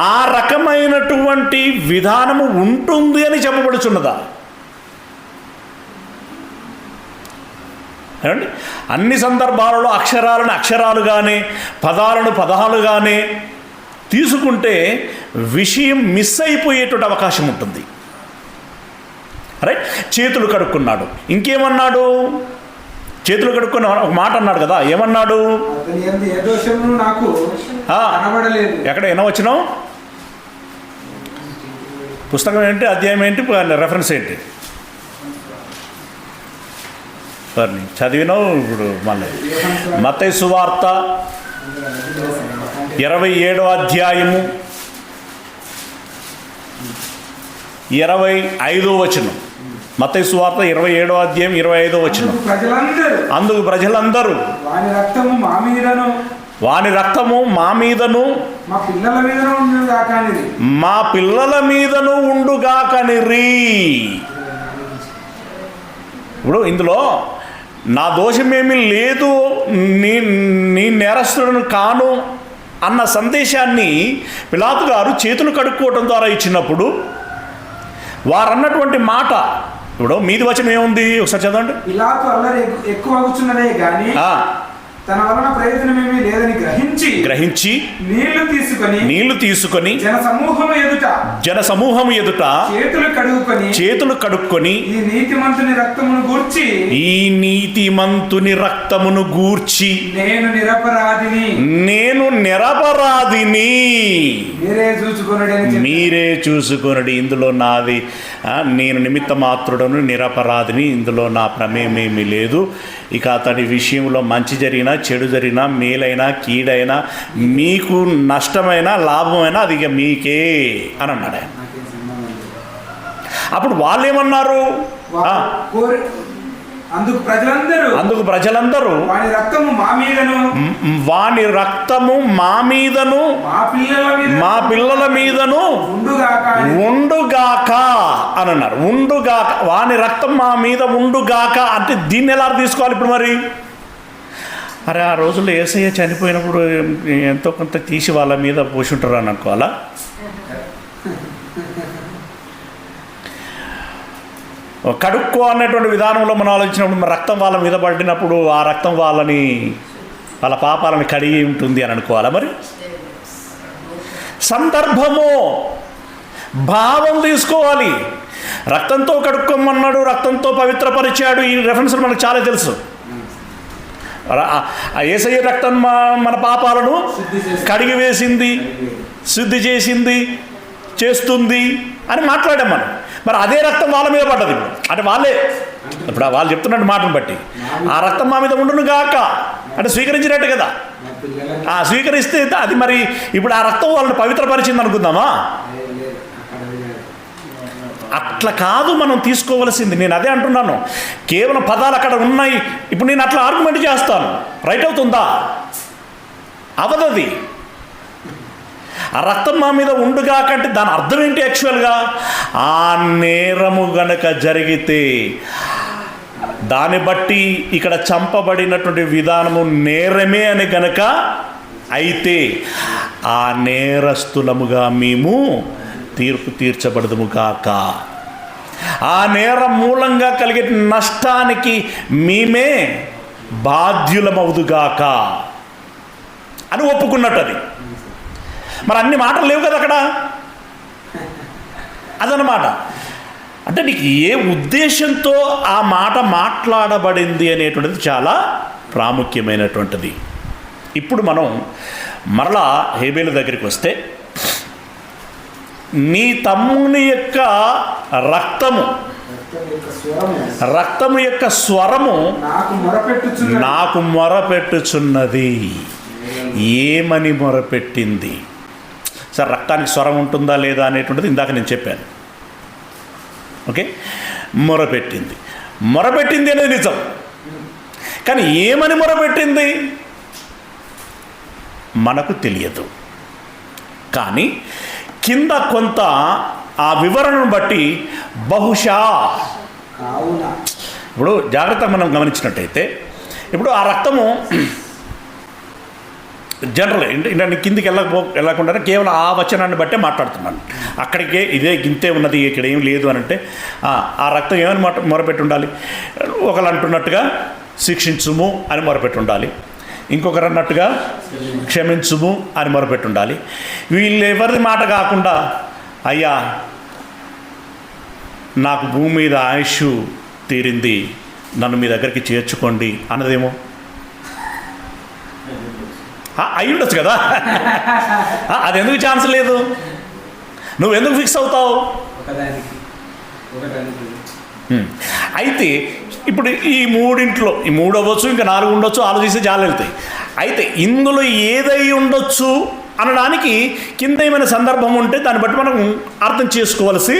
[SPEAKER 2] ఆ రకమైనటువంటి విధానము ఉంటుంది అని చెప్పబడుచున్నదా? ఏమండి? అన్ని సందర్భాలలో అక్షరాలను అక్షరాలుగానే, పదాలను పదాలుగానే తీసుకుంటే విషయం మిస్ అయిపోయేటువంటి అవకాశం ఉంటుంది. రైట్? చేతులు కడుక్కున్నాడు, ఇంకేమన్నాడు? చేతులు కడుక్కున్న ఒక మాట అన్నాడు కదా, ఏమన్నాడు? ఎక్కడ ఎన్నవచనం? పుస్తకం ఏంటి, అధ్యాయం ఏంటి, రెఫరెన్స్ ఏంటి? చదివినావు ఇప్పుడు మళ్ళీ. మత్తయి సువార్త 27వ అధ్యాయము 25వ వచనం. మత్తయి సువార్త 27వ అధ్యాయం 25వ వచనం. అందుకు ప్రజలందరూ వాని రక్తము మా మీదను మా పిల్లల మీదను ఉండుగాకనిరి. ఇప్పుడు ఇందులో నా దోషమేమీ లేదు, నీ నేరస్తులను కాను అన్న సందేశాన్ని పిలాతు గారు చేతులు కడుక్కోవడం ద్వారా ఇచ్చినప్పుడు వారు అన్నటువంటి మాట, ఇప్పుడు మీది వచనం ఏముంది ఒకసారి చదవండి.
[SPEAKER 3] పిలాతు అల్లరి ఎక్కువగుచున్నదే గాని తన వలన ప్రయోజనమేమీ లేదని గ్రహించి నీళ్లు తీసుకొని జన సమూహము ఎదుట చేతులు కడుక్కొని ఈ నీతిమంతుని రక్తమును గూర్చి నేను నిరపరాధిని, మీరే చూసుకొనడి, ఇందులో నాది, నేను నిమిత్త మాత్రుడను, నిరపరాధిని, ఇందులో నా ప్రమేయమేమీ లేదు. ఇక అతడి విషయంలో మంచి జరిగినా చెడు జరిగినా మేలైనా కీడైనా మీకు నష్టమైనా లాభమైనా అది ఇక మీకే అని అన్నాడు ఆయన. అప్పుడు వాళ్ళు ఏమన్నారు? అందుకు ప్రజలందరూ వాని
[SPEAKER 2] రక్తము మా మీదను మా పిల్లల మీదను ఉండుగాక అని అన్నారు. ఉండుగాక, వాని రక్తం మా మీద ఉండుగాక అంటే దీన్ని ఎలా తీసుకోవాలి ఇప్పుడు? మరి అరే ఆ రోజుల్లో యేసయ్య చనిపోయినప్పుడు ఎంతో కొంత తీసి వాళ్ళ మీద పోషుంటారు అని అనుకోవాలా? కడుక్కో అన్నటువంటి విధానంలో మనం ఆలోచించినప్పుడు మన రక్తం వాళ్ళ మీద పడినప్పుడు ఆ రక్తం వాళ్ళ పాపాలను కడిగి ఉంటుంది అని అనుకోవాలా? మరి సందర్భము, భావం తీసుకోవాలి. రక్తంతో కడుక్కోమన్నాడు, రక్తంతో పవిత్రపరిచాడు, ఈ రెఫరెన్స్లు మనకు చాలా తెలుసు. యేసయ్య రక్తం మన పాపాలను కడిగి వేసింది, శుద్ధి చేస్తుంది అని మాట్లాడాం మనం. మరి అదే రక్తం వాళ్ళ మీద పడ్డది. అంటే ఇప్పుడు వాళ్ళు చెప్తున్నట్టు మాటను బట్టి ఆ రక్తం మా మీద ఉండును గాక అంటే స్వీకరించినట్టు కదా. స్వీకరిస్తే అది మరి ఇప్పుడు ఆ రక్తం వాళ్ళని పవిత్రపరిచింది అనుకుందామా? అట్లా కాదు మనం తీసుకోవలసింది. నేను అదే అంటున్నాను, కేవలం పదాలు అక్కడ ఉన్నాయి. ఇప్పుడు నేను అట్లా ఆర్గ్యుమెంట్ చేస్తాను, రైట్ అవుతుందా? అవదది. ఆ రక్తం మా మీద ఉండుగా కంటే దాని అర్థం ఏంటి? యాక్చువల్గా ఆ నేరము గనక జరిగితే దాన్ని బట్టి ఇక్కడ చంపబడినటువంటి విధానము నేరమే అని గనక అయితే ఆ నేరస్తులముగా మేము తీర్పు తీర్చబడదుము కాక, ఆ నేరం మూలంగా కలిగే నష్టానికి మేమే బాధ్యులమవుదుగాక అని ఒప్పుకున్నట్టు. అది మరి అన్ని మాటలు లేవు కదా అక్కడ. అదనమాట. అంటే నీకు ఏ ఉద్దేశంతో ఆ మాట మాట్లాడబడింది అనేటువంటిది చాలా
[SPEAKER 3] ప్రాముఖ్యమైనటువంటిది. ఇప్పుడు మనం మరలా హేబేలు దగ్గరికి వస్తే, నీ తమ్ముని యొక్క రక్తము యొక్క స్వరము నాకు మొరపెట్టుచున్నది. ఏమని మొరపెట్టింది? సార్, రక్తానికి స్వరం ఉంటుందా లేదా అనేటువంటిది ఇందాక నేను చెప్పాను. ఓకే, మొరపెట్టింది అనేది నిజం. కానీ ఏమని మొరపెట్టింది మనకు తెలియదు. కానీ కింద కొంత ఆ వివరణను బట్టి బహుశా, ఇప్పుడు జాగ్రత్తగా మనం గమనించినట్టయితే, ఇప్పుడు ఆ రక్తము జనరల్ నేను కిందికి వెళ్ళకుండా కేవలం ఆ వచనాన్ని బట్టే మాట్లాడుతున్నాను. అక్కడికే ఇంతే ఉన్నది, ఇక్కడ ఏం లేదు అని అంటే ఆ రక్తం ఏమని మొరపెట్టి ఉండాలి? ఒకరు అంటున్నట్టుగా శిక్షించుము అని మొరపెట్టి ఉండాలి, ఇంకొకరు అన్నట్టుగా క్షమించుము అని మొరపెట్టి ఉండాలి. వీళ్ళెవరిది మాట కాకుండా, అయ్యా నాకు భూమి మీద ఆయుష్ తీరింది, నన్ను మీ దగ్గరికి చేర్చుకోండి అన్నదేమో అయి ఉండొచ్చు కదా. అది ఎందుకు ఛాన్స్ లేదు? నువ్వు ఎందుకు ఫిక్స్ అవుతావు? అయితే ఇప్పుడు ఈ మూడింట్లో, ఈ మూడు అవ్వచ్చు, ఇంకా 4 ఉండొచ్చు, ఆలోచిస్తే జాలు వెళ్తాయి. అయితే ఇందులో ఏదై ఉండొచ్చు అనడానికి కింద ఏమైనా సందర్భం ఉంటే దాన్ని బట్టి మనం అర్థం చేసుకోవాల్సి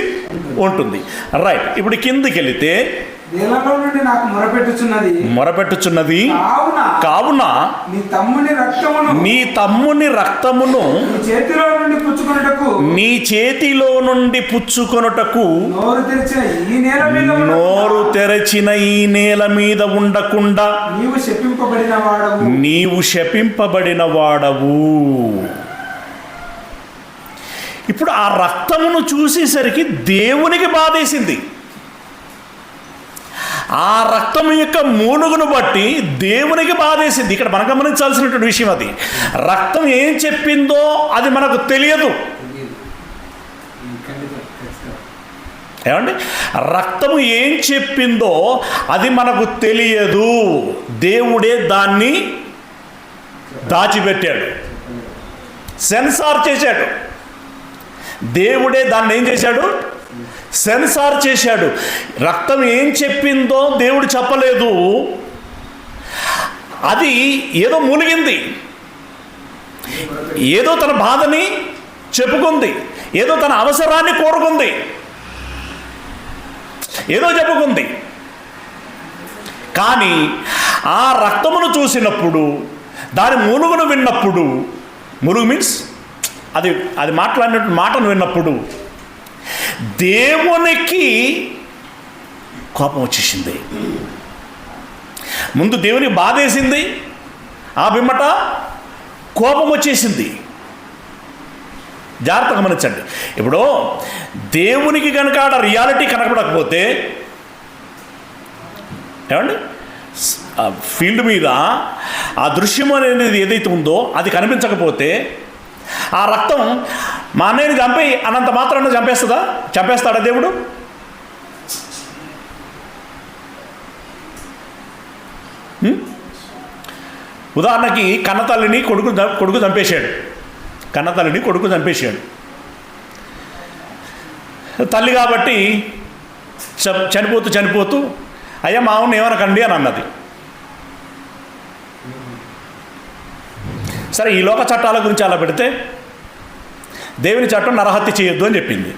[SPEAKER 3] ఉంటుంది. రైట్, ఇప్పుడు కిందికి వెళితే, మొరపెట్టుచున్నది కావున నీ తమ్ముని రక్తమును నీ చేతిలో నుండి పుచ్చుకొనుటకు నోరు తెరచిన ఈ నేల మీద ఉండకుండా నీవు శపింపబడిన వాడవు. ఇప్పుడు ఆ రక్తమును చూసేసరికి దేవునికి బాధేసింది. ఆ రక్తం యొక్క మూలుగును బట్టి దేవునికి బాధేసింది. ఇక్కడ మనం గమనించాల్సినటువంటి విషయం అది. రక్తం ఏం చెప్పిందో అది మనకు తెలియదు. ఏమండి, రక్తము ఏం చెప్పిందో అది మనకు తెలియదు. దేవుడే దాన్ని దాచిపెట్టాడు, సెన్సార్ చేశాడు. దేవుడే దాన్ని ఏం చేశాడు? సెన్సార్ చేశాడు. రక్తం ఏం చెప్పిందో దేవుడు చెప్పలేదు. అది ఏదో మూలిగింది, ఏదో తన బాధని చెప్పుకుంది, ఏదో తన అవసరాన్ని కోరుకుంది, ఏదో చెప్పుకుంది. కానీ ఆ రక్తమును చూసినప్పుడు, దాని మూలుగును విన్నప్పుడు, మూలుగు మీన్స్ అది మాట్లాడినట్టు మాటను విన్నప్పుడు దేవునికి కోపం వచ్చేసింది. ముందు దేవునికి బాధేసింది, ఆ బిమ్మట కోపం వచ్చేసింది. జాగ్రత్తగా గమనించండి. ఇప్పుడు దేవునికి కనుక ఆడ రియాలిటీ కనపడకపోతే, ఏమండి, ఫీల్డ్ మీద ఆ దృశ్యం అనేది ఏదైతే ఉందో అది కనిపించకపోతే, ఆ రక్తం మా అన్నయ్యని చంపేయి అన్నంత మాత్రాన్ని చంపేస్తాడా దేవుడు? ఉదాహరణకి కన్నతల్లిని కొడుకు చంపేశాడు. కన్నతల్లిని కొడుకు చంపేశాడు. తల్లి కాబట్టి చనిపోతూ అయ్యా మావుని ఏమనకండి అని అన్నది. సరే, ఈ లోక చట్టాల గురించి అలా పెడితే దేవుని చట్టం నరహత్య చేయొద్దు అని చెప్పింది.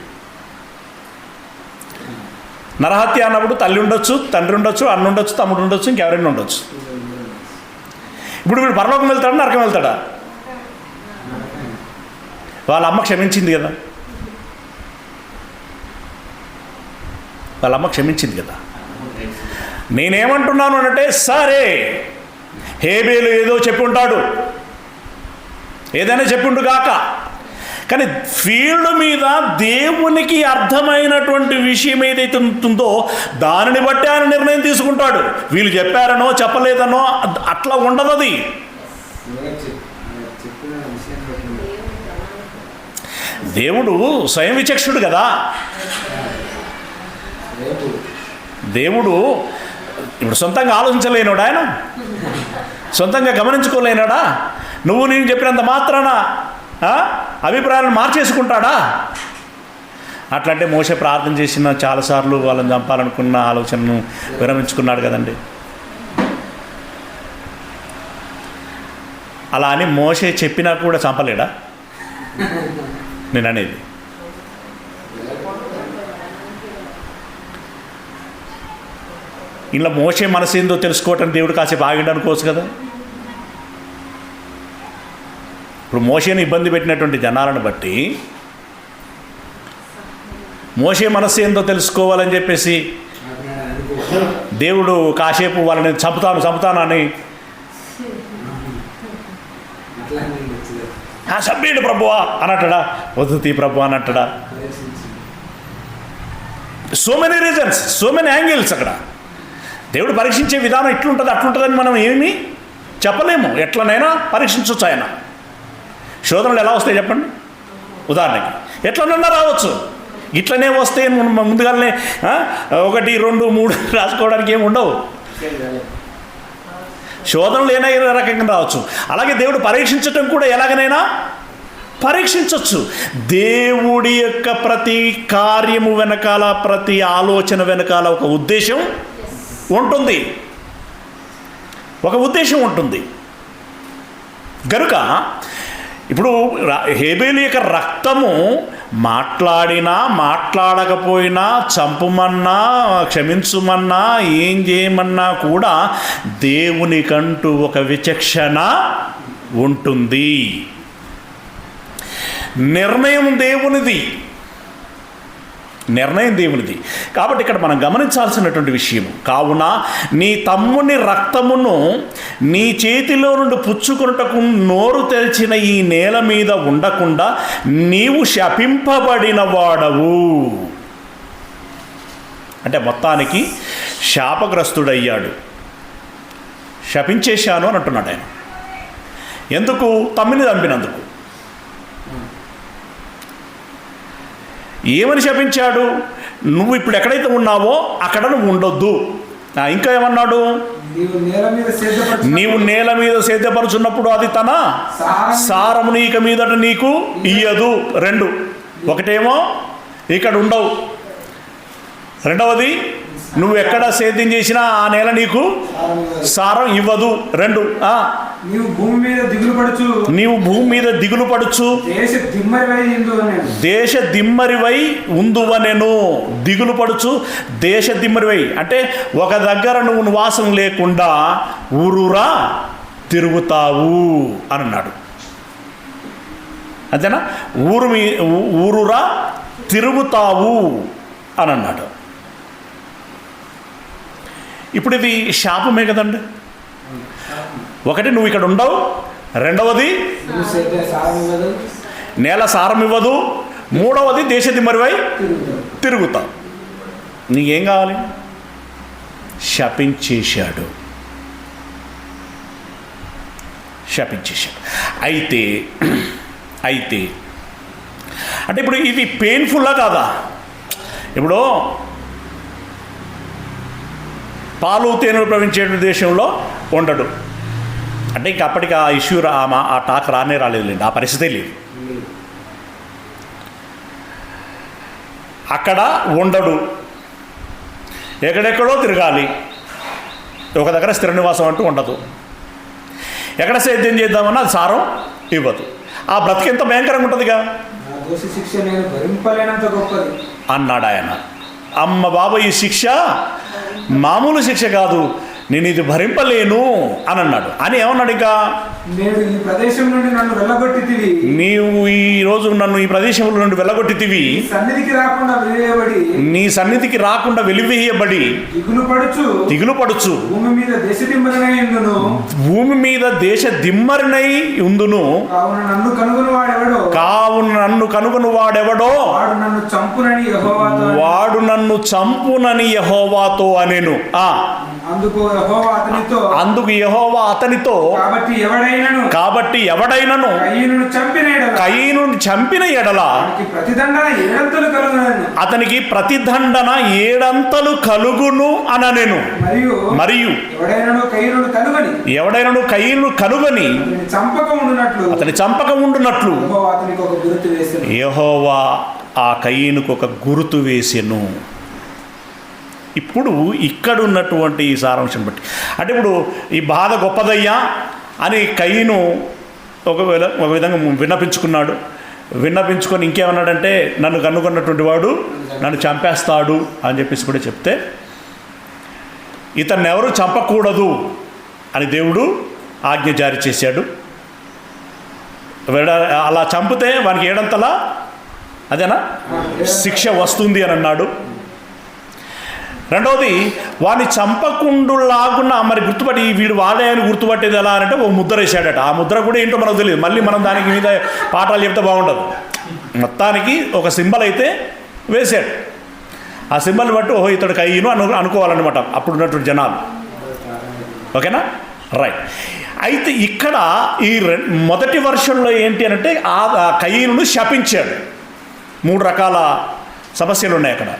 [SPEAKER 3] నరహత్య అన్నప్పుడు తల్లి ఉండొచ్చు, తండ్రి ఉండొచ్చు, అన్న ఉండొచ్చు, తమ్ముడు ఉండొచ్చు, ఇంకెవరైనా ఉండొచ్చు. ఇప్పుడు వీడు పరలోకం వెళ్తాడా, నరకం వెళ్తాడా? వాళ్ళ అమ్మ క్షమించింది కదా, వాళ్ళ అమ్మ క్షమించింది కదా. నేనేమంటున్నాను అంటే, సరే హేబేలు ఏదో చెప్పి ఉంటాడు, ఏదైనా చెప్పిండు కాక, కానీ ఫీల్డ్ మీద దేవునికి అర్థమైనటువంటి విషయం ఏదైతే ఉంటుందో దానిని బట్టి ఆయన నిర్ణయం తీసుకుంటాడు. వీళ్ళు చెప్పారనో చెప్పలేదనో అట్లా ఉండదు. అది దేవుడు స్వయం విచక్షణుడు కదా. దేవుడు ఇప్పుడు సొంతంగా ఆలోచించలేనుడు ఆయన.
[SPEAKER 2] సొంతంగా గమనించుకోలేనాడా? నువ్వు నేను చెప్పినంత మాత్రాన అభిప్రాయాలను మార్చేసుకుంటాడా? అట్లంటే మోషే ప్రార్థన చేసిన చాలాసార్లు వాళ్ళని చంపాలనుకున్న ఆలోచనను విరమించుకున్నాడు కదండి. అలా అని మోషే చెప్పినా కూడా చంపలేడా? నేను అనేది ఇలా మోషే మనసు ఏందో తెలుసుకోవటం దేవుడు కాసేపు ఆగిండు అనుకోవచ్చు కదా. ఇప్పుడు మోషేని ఇబ్బంది పెట్టినటువంటి జనాలను బట్టి మోషే మనసు ఏందో తెలుసుకోవాలని చెప్పేసి దేవుడు కాసేపు వాళ్ళని చంపుతానని చంపేయండి ప్రభువా అన్నట్టడా, వద్దుతీ ప్రభు అన్నట్టడా? So many reasons, so many angles. అక్కడ దేవుడు పరీక్షించే విధానం ఇట్లుంటుంది అట్లుంటుందని మనం ఏమీ చెప్పలేము. ఎట్లనైనా పరీక్షించవచ్చు ఆయన. శోధనలు ఎలా వస్తాయి చెప్పండి? ఉదాహరణకి ఎట్లనన్నా రావచ్చు. ఇట్లనే వస్తే ముందుగానే 1, 2, 3 రాసుకోవడానికి ఏమి ఉండవు. శోధనలు ఏదైనా రకంగా రావచ్చు. అలాగే దేవుడు పరీక్షించటం కూడా ఎలాగనైనా పరీక్షించవచ్చు. దేవుడి యొక్క ప్రతి కార్యము వెనకాల, ప్రతి ఆలోచన వెనకాల ఒక ఉద్దేశం ఉంటుంది, ఒక ఉద్దేశం ఉంటుంది. గనుక ఇప్పుడు హేబేలు యొక్క రక్తము మాట్లాడినా మాట్లాడకపోయినా, చంపుమన్నా క్షమించుమన్నా, ఏం చేయమన్నా కూడా దేవునికంటూ ఒక విచక్షణ ఉంటుంది. నిర్ణయం దేవునిది, నిర్ణయం దేవునిది. కాబట్టి ఇక్కడ మనం గమనించాల్సినటువంటి విషయం, కావున నీ తమ్ముని రక్తమును నీ చేతిలో నుండి పుచ్చుకొనుటకు నోరు తెరిచిన ఈ నేల మీద ఉండకుండా నీవు శపింపబడిన వాడవు. అంటే మొత్తానికి శాపగ్రస్తుడయ్యాడు, శపించేశాను అని అంటున్నాడు ఆయన. ఎందుకు? తమ్మిని చంపినందుకు. ఏమని శపించాడు? నువ్వు ఇప్పుడు ఎక్కడైతే ఉన్నావో అక్కడ నువ్వు ఉండొద్దు. ఇంకా ఏమన్నాడు? నీవు నేల మీద సేద్యపరుచున్నప్పుడు అది తన సారముని ఇక మీదట నీకు ఇయ్యదు. 2, ఒకటేమో ఇక్కడ ఉండవు, రెండవది నువ్వు ఎక్కడ సేద్యం చేసినా ఆ నేల నీకు సారం ఇవ్వదు. 2, నీవు భూమి మీద దిగులు పడుచు దేశ దిమ్మరివై ఉందువనెను. దిగులు పడుచు దేశ దిమ్మరివై అంటే ఒక దగ్గర నువ్వు నివాసం లేకుండా ఊరూరా తిరుగుతావు అని అన్నాడు. అంతేనా? ఊరూరా తిరుగుతావు అని అన్నాడు. ఇప్పుడు ఇది శాపమే కదండి. ఒకటి నువ్వు ఇక్కడ ఉండవు, రెండవది నేల సారం ఇవ్వదు, మూడవది దేశ దిమ్మరివై తిరుగుతావు. నీకేం కావాలి? శపించేశాడు. అయితే అంటే ఇప్పుడు ఇది పెయిన్ఫుల్లా కాదా? ఇప్పుడు పాలు తేనెలు ప్రవహించే దేశంలో ఉండడు అంటే ఇంక అప్పటికి ఆ ఇష్యూ ఆ టాక్ రాలేదులేండి, ఆ పరిస్థితే లేదు. అక్కడ ఉండడు, ఎక్కడెక్కడో తిరగాలి, ఒక దగ్గర స్థిర నివాసం అంటూ ఉండదు. ఎక్కడ సేద్యం చేద్దామన్నా అది సారం ఇవ్వదు. ఆ బ్రతికి ఎంత భయంకరంగా ఉంటుందిగా అన్నాడు ఆయన. అమ్మ బాబా, ఈ శిక్ష మామూలు శిక్ష కాదు, నేను ఇది భరింపలేను అని అన్నాడు. అని ఏమన్నాడు? ఇంకా నీవు ఈ రోజు నన్ను ఈ ప్రదేశంలో నుండి వెళ్ళగొట్టితివి, నీ సన్నిధికి రాకుండా వెలివేయబడి దిగులు పడుచు భూమి మీద దేశ దిమ్మరినై ఉందును. కావున నన్ను కనుగొను వాడెవడో వాడు నన్ను చంపునని యెహోవాతో అనెను. అందుకు యెహోవా అతనితో, కాబట్టి ఎవడైనను కయీనును చంపిన ఎడల అతనికి ప్రతిదండన 7 కలుగును అనెను. మరియు ఎవడైనను కయీనును కనుగొని అతని చంపక ఉండునట్లు యెహోవా ఆ కయీనుకు ఒక గుర్తు వేసెను. ఇప్పుడు ఇక్కడ ఉన్నటువంటి ఈ సారాంశం బట్టి అంటే ఇప్పుడు ఈ బాధ గొప్పదయ్యా అని కయీను ఒక విధంగా విన్నపించుకొని ఇంకేమన్నాడంటే నన్ను కనుగొన్నటువంటి వాడు నన్ను చంపేస్తాడు అని చెప్పేసి కూడా చెప్తే ఇతన్ని ఎవరు చంపకూడదు అని దేవుడు ఆజ్ఞ జారీ చేశాడు. అలా చంపితే వానికి ఏడంతలా అదేనా శిక్ష వస్తుంది అని అన్నాడు. రెండవది వాడిని చంపకుండులాగున్న మరి గుర్తుపట్టి వీడు వాడే అని గుర్తుపట్టేది ఎలా అంటే ఓ ముద్ర వేసాడట. ఆ ముద్ర కూడా ఏంటో మనకు తెలియదు, మళ్ళీ మనం దానికి మీద పాఠాలు చెప్తే బాగుండదు. మొత్తానికి ఒక సింబల్ అయితే వేశాడు. ఆ సింబల్ బట్టి ఓహో ఇతడు కయ్యను అనుకోవాలన్నమాట అప్పుడు ఉన్నటువంటి జనాలు. ఓకేనా, రైట్. అయితే ఇక్కడ ఈ మొదటి వర్షంలో ఏంటి అని అంటే ఆ కయ్యను శపించాడు. 3 రకాల సమస్యలు ఉన్నాయి అక్కడ.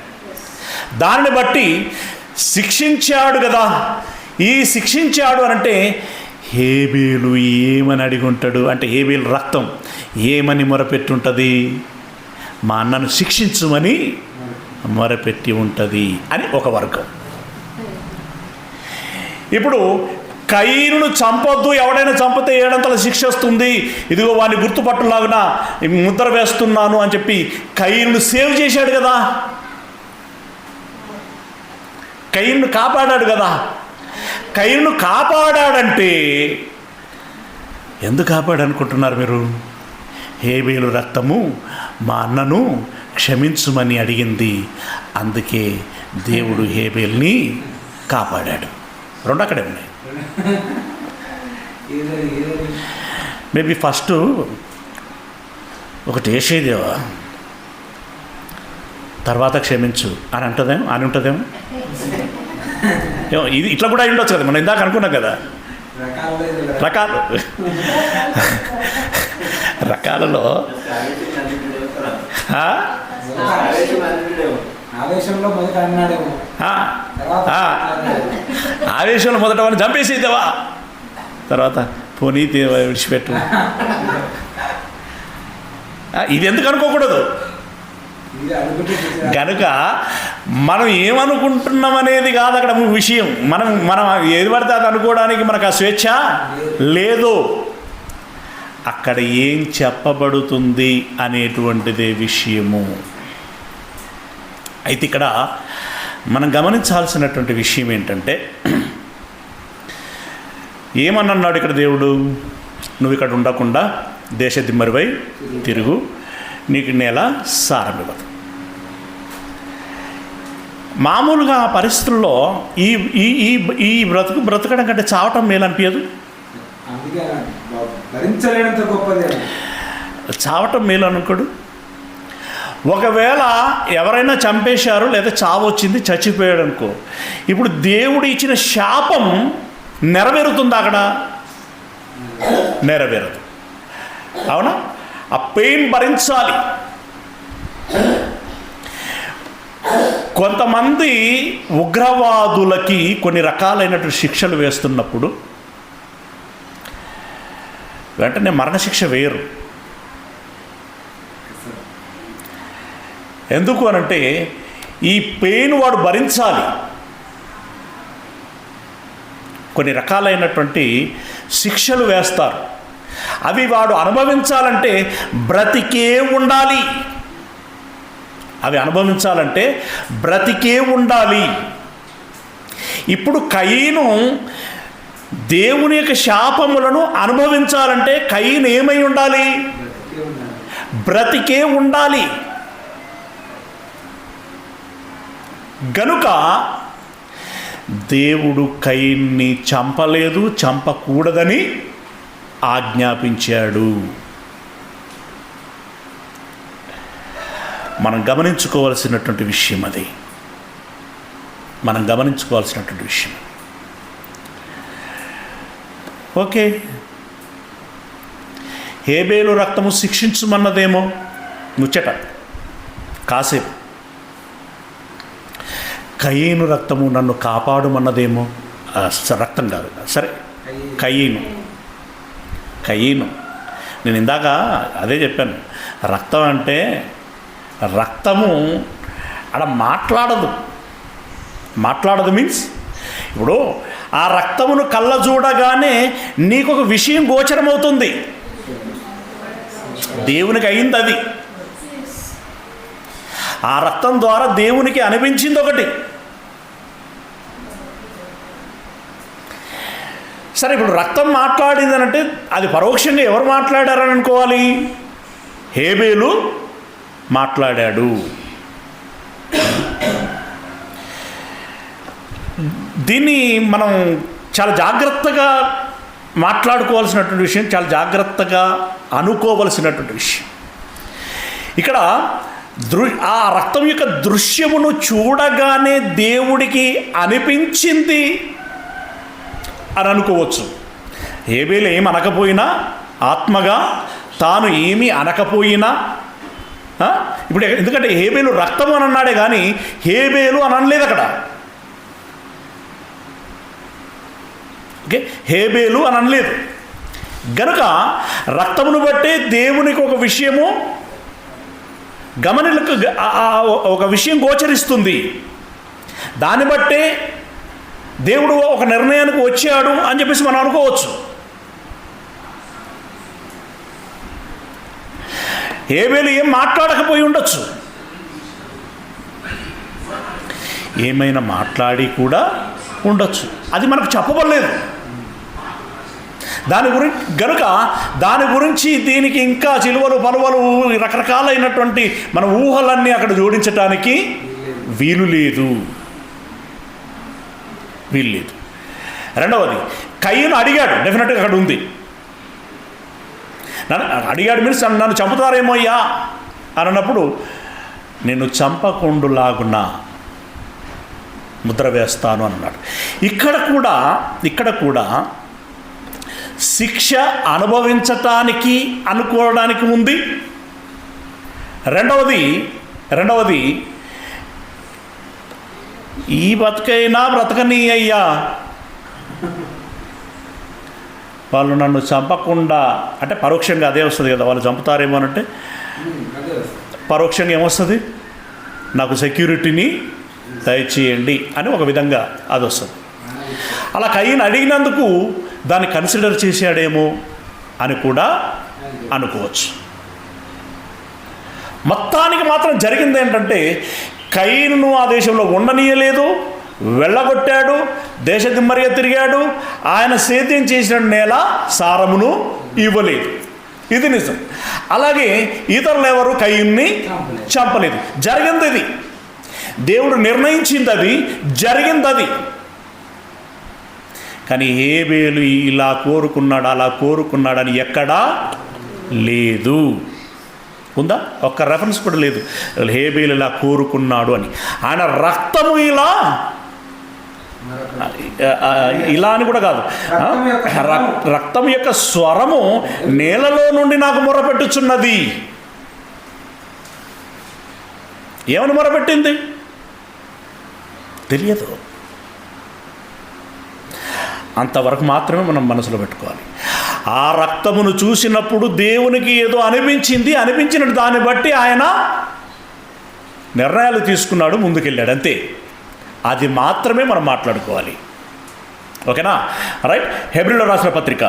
[SPEAKER 2] దానిని బట్టి శిక్షించాడు కదా. ఈ శిక్షించాడు అనంటే హేబేలు ఏమని అడిగి ఉంటాడు అంటే హేబేలు రక్తం ఏమని మొరపెట్టుంటుంది, మా అన్నను శిక్షించుమని మొరపెట్టి ఉంటుంది అని ఒక వర్గం. ఇప్పుడు కయీనును చంపొద్దు, ఎవడైనా చంపితే 7 అంతల శిక్ష వస్తుంది, ఇదిగో వాడిని గుర్తుపట్టులాగున ముద్ర వేస్తున్నాను అని చెప్పి కయీనును సేవ్ చేశాడు కదా, కయీనును కాపాడాడు కదా. కయీనును కాపాడాడంటే ఎందుకు కాపాడనుకుంటున్నారు మీరు? హేబేలు రక్తము మా అన్నను క్షమించుమని అడిగింది, అందుకే దేవుడు హేబేల్ని కాపాడాడు. 2 అక్కడే ఉన్నాయి. మేబీ ఫస్ట్ ఒకటి ఏసేదేవా తర్వాత క్షమించు అని ఉంటుందేమో. ఇది ఇట్లా కూడా అయి ఉండొచ్చు కదా, మనం ఇందాక అనుకున్నాం కదా. రకాలలో ఆవేశంలో మొదట వాళ్ళని చంపేసేదేవా, తర్వాత పోనీ విడిచిపెట్టు. ఇది ఎందుకు అనుకోకూడదు. కనుక మనం ఏమనుకుంటున్నాం అనేది కాదు అక్కడ విషయం. మనం ఏది పడితే అది అనుకోవడానికి మనకు ఆ స్వేచ్ఛ లేదు. అక్కడ ఏం చెప్పబడుతుంది అనేటువంటిదే విషయము. అయితే ఇక్కడ మనం గమనించాల్సినటువంటి విషయం ఏంటంటే ఏమన్నాడు ఇక్కడ దేవుడు, నువ్వు ఇక్కడ ఉండకుండా దేశదిమ్మరివై తిరుగు, నీకు నేల సారమివ్వదు. మామూలుగా ఆ పరిస్థితుల్లో ఈ ఈ ఈ బ్రతకడం కంటే చావటం మేలనిపించదు. చావటం మేలు అనుకోడు. ఒకవేళ ఎవరైనా చంపేశారు లేదా చావు వచ్చింది, చచ్చిపోయాడు అనుకో, ఇప్పుడు దేవుడు ఇచ్చిన శాపం నెరవేరుతుందా? అక్కడ నెరవేరదు. అవునా? ఆ పెయిన్ భరించాలి. కొంతమంది ఉగ్రవాదులకి కొన్ని రకాలైనటువంటి శిక్షలు వేస్తున్నప్పుడు వెంటనే మరణశిక్ష వేయరు. ఎందుకు అనంటే ఈ పెయిన్ వాడు భరించాలి. కొన్ని రకాలైనటువంటి శిక్షలు వేస్తారు. అవి వాడు అనుభవించాలంటే బ్రతికే ఉండాలి. ఇప్పుడు కయీను దేవుని యొక్క శాపములను అనుభవించాలంటే కయీను ఏమై ఉండాలి? బ్రతికే ఉండాలి. గనుక దేవుడు కయీన్ని చంపలేదు, చంపకూడదని ఆజ్ఞాపించాడు. మనం గమనించుకోవాల్సినటువంటి విషయం అది. ఓకే, హేబేలు రక్తము శిక్షించమన్నదేమో ముచ్చట కాసేపు, కయీను రక్తము నన్ను కాపాడుమన్నదేమో. రక్తం కాదు, సరే, కయీను. నేను ఇందాక అదే చెప్పాను, రక్తం అంటే రక్తము అక్కడ మాట్లాడదు మీన్స్ ఇప్పుడు ఆ రక్తమును కళ్ళ చూడగానే నీకు ఒక విషయం గోచరమవుతుంది, దేవునికి అయింది అది. ఆ రక్తం ద్వారా దేవునికి అనిపించింది ఒకటి. సరే, ఇప్పుడు రక్తం మాట్లాడింది అంటే అది పరోక్షంగా ఎవరు మాట్లాడారని అనుకోవాలి? హేబేలు మాట్లాడాడు. దీన్ని మనం చాలా జాగ్రత్తగా మాట్లాడుకోవాల్సినటువంటి విషయం, చాలా జాగ్రత్తగా అనుకోవలసినటువంటి విషయం. ఇక్కడ ఆ రక్తం యొక్క దృశ్యమును చూడగానే దేవుడికి అనిపించింది అని అనుకోవచ్చు. హేబేలు ఏమి అనకపోయినా, ఆత్మగా తాను ఏమీ అనకపోయినా, ఇప్పుడు ఎందుకంటే హేబేలు రక్తము అని అన్నాడే కానీ హేబేలు అని అనలేదు అక్కడ. ఓకే, హేబేలు అని అనలేదు గనుక రక్తమును బట్టే దేవునికి ఒక విషయము ఒక విషయం గోచరిస్తుంది. దాన్ని బట్టే దేవుడు ఒక నిర్ణయానికి వచ్చాడు అని చెప్పేసి మనం అనుకోవచ్చు. హేబేలు ఏం మాట్లాడకపోయి ఉండొచ్చు, ఏమైనా మాట్లాడి కూడా ఉండొచ్చు, అది మనకు చెప్పబడలేదు. దాని గురించి దీనికి ఇంకా చిలువలు పలువలు రకరకాలైనటువంటి మన ఊహలన్నీ అక్కడ జోడించటానికి వీలు లేదు. రెండవది, కయ్యను అడిగాడు, డెఫినెట్గా అక్కడ ఉంది. అడిగాడు మీన్స్ నన్ను చంపుతారేమో అయ్యా అని అన్నప్పుడు, నేను చంపకుండులాగున ముద్ర వేస్తాను అన్నాడు. ఇక్కడ కూడా శిక్ష అనుభవించటానికి అనుకోవడానికి ఉంది. రెండవది ఈ బతుకైనా బ్రతకని అయ్యా, వాళ్ళు నన్ను చంపకుండా, అంటే పరోక్షంగా అదే వస్తుంది కదా, వాళ్ళు చంపుతారేమో అంటే పరోక్షంగా ఏమొస్తుంది, నాకు సెక్యూరిటీని దయచేయండి అని ఒక విధంగా అది వస్తుంది. అలా కయ్యను అడిగినందుకు దాన్ని కన్సిడర్ చేశాడేమో అని కూడా అనుకోవచ్చు. మొత్తానికి మాత్రం జరిగింది ఏంటంటే, కయ్యను ఆ దేశంలో ఉండనీయలేదు, వెళ్ళగొట్టాడు, దేశదిమ్మరిగా తిరిగాడు. ఆయన సేద్యం చేసిన నేల సారమును ఇవ్వలేదు, ఇది నిజం. అలాగే ఇతరులు ఎవరు కయ్యన్ని చంపలేదు. జరిగింది ఇది, దేవుడు నిర్ణయించింది అది, జరిగింది అది. కానీ హేబేలు ఇలా కోరుకున్నాడు, అలా కోరుకున్నాడని ఎక్కడా లేదు. ఉందా? ఒక్క రెఫరెన్స్ కూడా లేదు హేబేలు ఇలా కోరుకున్నాడు అని. ఆయన రక్తము ఇలా అని కూడా కాదు, రక్తం యొక్క స్వరము నేలలో నుండి నాకు మొరపెట్టుచున్నది. ఏమని మొరపెట్టింది తెలియదు. అంతవరకు మాత్రమే మనం మనసులో పెట్టుకోవాలి. ఆ రక్తమును చూసినప్పుడు దేవునికి ఏదో అనిపించిన దాన్ని బట్టి ఆయన నిర్ణయాలు తీసుకున్నాడు, ముందుకెళ్ళాడు, అంతే. అది మాత్రమే మనం మాట్లాడుకోవాలి. ఓకేనా? రైట్. హెబ్రీయులకు రాసిన పత్రిక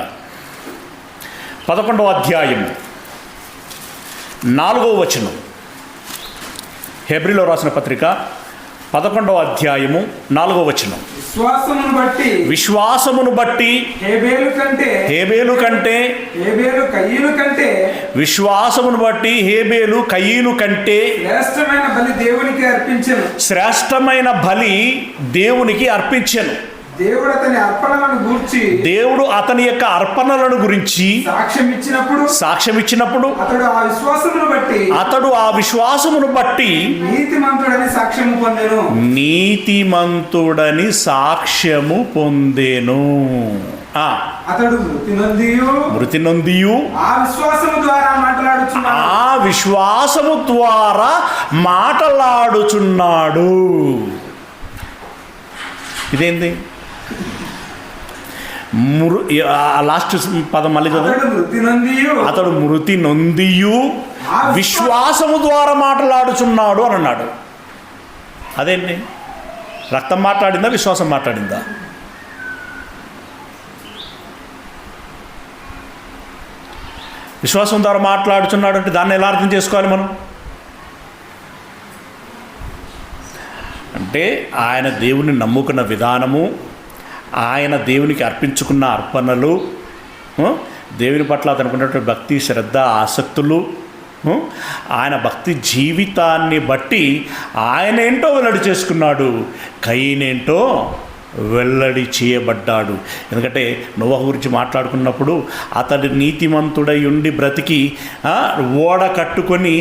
[SPEAKER 2] 11వ అధ్యాయం 4వ వచనం. హెబ్రీయులకు రాసిన పత్రిక 11వ అధ్యాయము 4వ వచనం. విశ్వాసమును బట్టి హేబేలు కంటే విశ్వాసమును బట్టి హేబేలు కయీను కంటే శ్రేష్టమైన బలి దేవునికి అర్పించెను. దేవుడు అతని యొక్క అర్పణలను గురించి సాక్ష్యం ఇచ్చినప్పుడు అతడు ఆ విశ్వాసమును బట్టి నీతిమంతుడని సాక్ష్యము పొందెను. అతడు మృతి నొందియు ఆ విశ్వాసము ద్వారా మాట్లాడుచున్నాడు.
[SPEAKER 3] ఇదేంది లాస్ట్ పదం మళ్ళీ చదువు. అతడు మృతి నొందియు విశ్వాసము ద్వారా మాట్లాడుచున్నాడు అని అన్నాడు. అదేంటి? రక్తం మాట్లాడిందా, విశ్వాసం మాట్లాడిందా? విశ్వాసం ద్వారా మాట్లాడుచున్నాడు అంటే దాన్ని ఎలా అర్థం చేసుకోవాలి మనం? అంటే ఆయన దేవుని నమ్ముకున్న విధానము, ఆయన దేవునికి అర్పించుకున్న అర్పణలు, దేవుని పట్ల అతనుకున్నటువంటి భక్తి, శ్రద్ధ, ఆసక్తులు, ఆయన భక్తి జీవితాన్ని బట్టి ఆయన ఏంటో వెల్లడి చేసుకున్నాడు, కయీనేంటో వెల్లడి చేయబడ్డాడు. ఎందుకంటే నోవహు గురించి మాట్లాడుకున్నప్పుడు అతడు నీతిమంతుడై ఉండి బ్రతికి ఓడ కట్టుకొని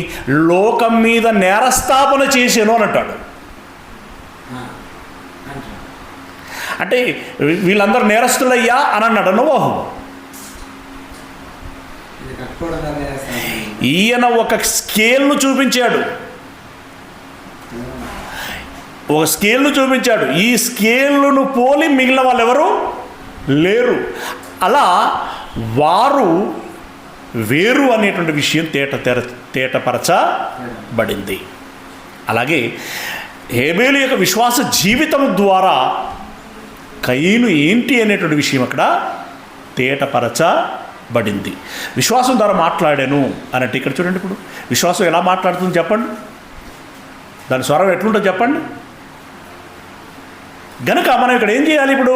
[SPEAKER 3] లోకం మీద నేరస్థాపన చేసాను అని అంటాడు. అంటే వీళ్ళందరూ నేరస్తులయ్యా అని అన్నాడు నోవహు. ఈయన ఒక స్కేల్ను చూపించాడు, ఒక స్కేల్ను చూపించాడు. ఈ స్కేల్ను పోలి మిగిలిన వాళ్ళు ఎవరు లేరు. అలా వారు వేరు అనేటువంటి విషయం తేటపరచబడింది. అలాగే హేబేలు యొక్క విశ్వాస జీవితం ద్వారా కయీను ఏంటి అనేటువంటి విషయం అక్కడ తేటపరచబడింది. విశ్వాసం ద్వారా మాట్లాడాను అన్నట్టు ఇక్కడ చూడండి. ఇప్పుడు విశ్వాసం ఎలా మాట్లాడుతుంది చెప్పండి, దాని స్వరం ఎట్లుంటుందో చెప్పండి. గనుక మనం ఇక్కడ ఏం చేయాలి? ఇప్పుడు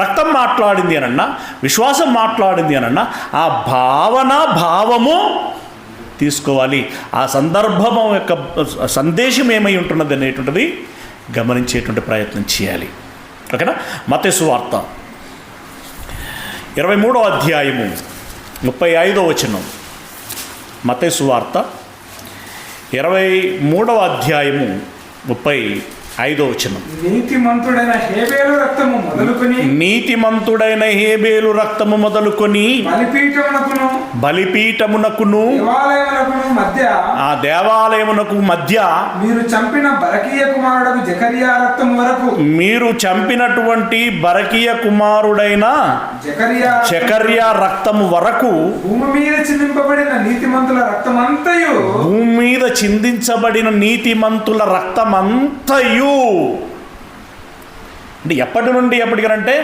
[SPEAKER 3] రక్తం మాట్లాడింది అనన్నా, విశ్వాసం మాట్లాడింది అనన్నా, ఆ భావము తీసుకోవాలి. ఆ సందర్భం యొక్క సందేశం ఏమై ఉంటున్నది అనేటువంటిది గమనించేటువంటి ప్రయత్నం చేయాలి. ఓకేనా? మత్తయి సువార్త 23వ అధ్యాయము 35వ వచనం. మత్తయి సువార్త 23వ అధ్యాయము 35వ వచనం. నీతిమంతుడైన హేబేలు రక్తము మొదలుకొని బలిపీఠమునకును ఆ దేవాలయమునకు మధ్య మీరు చంపినటువంటి బరకీయ కుమారుడైన జకర్యా రక్తము వరకు భూమి మీద చిందించబడిన నీతిమంతుల రక్తమంతయు. అంటే ఎప్పటి నుండి ఎప్పటికనంటే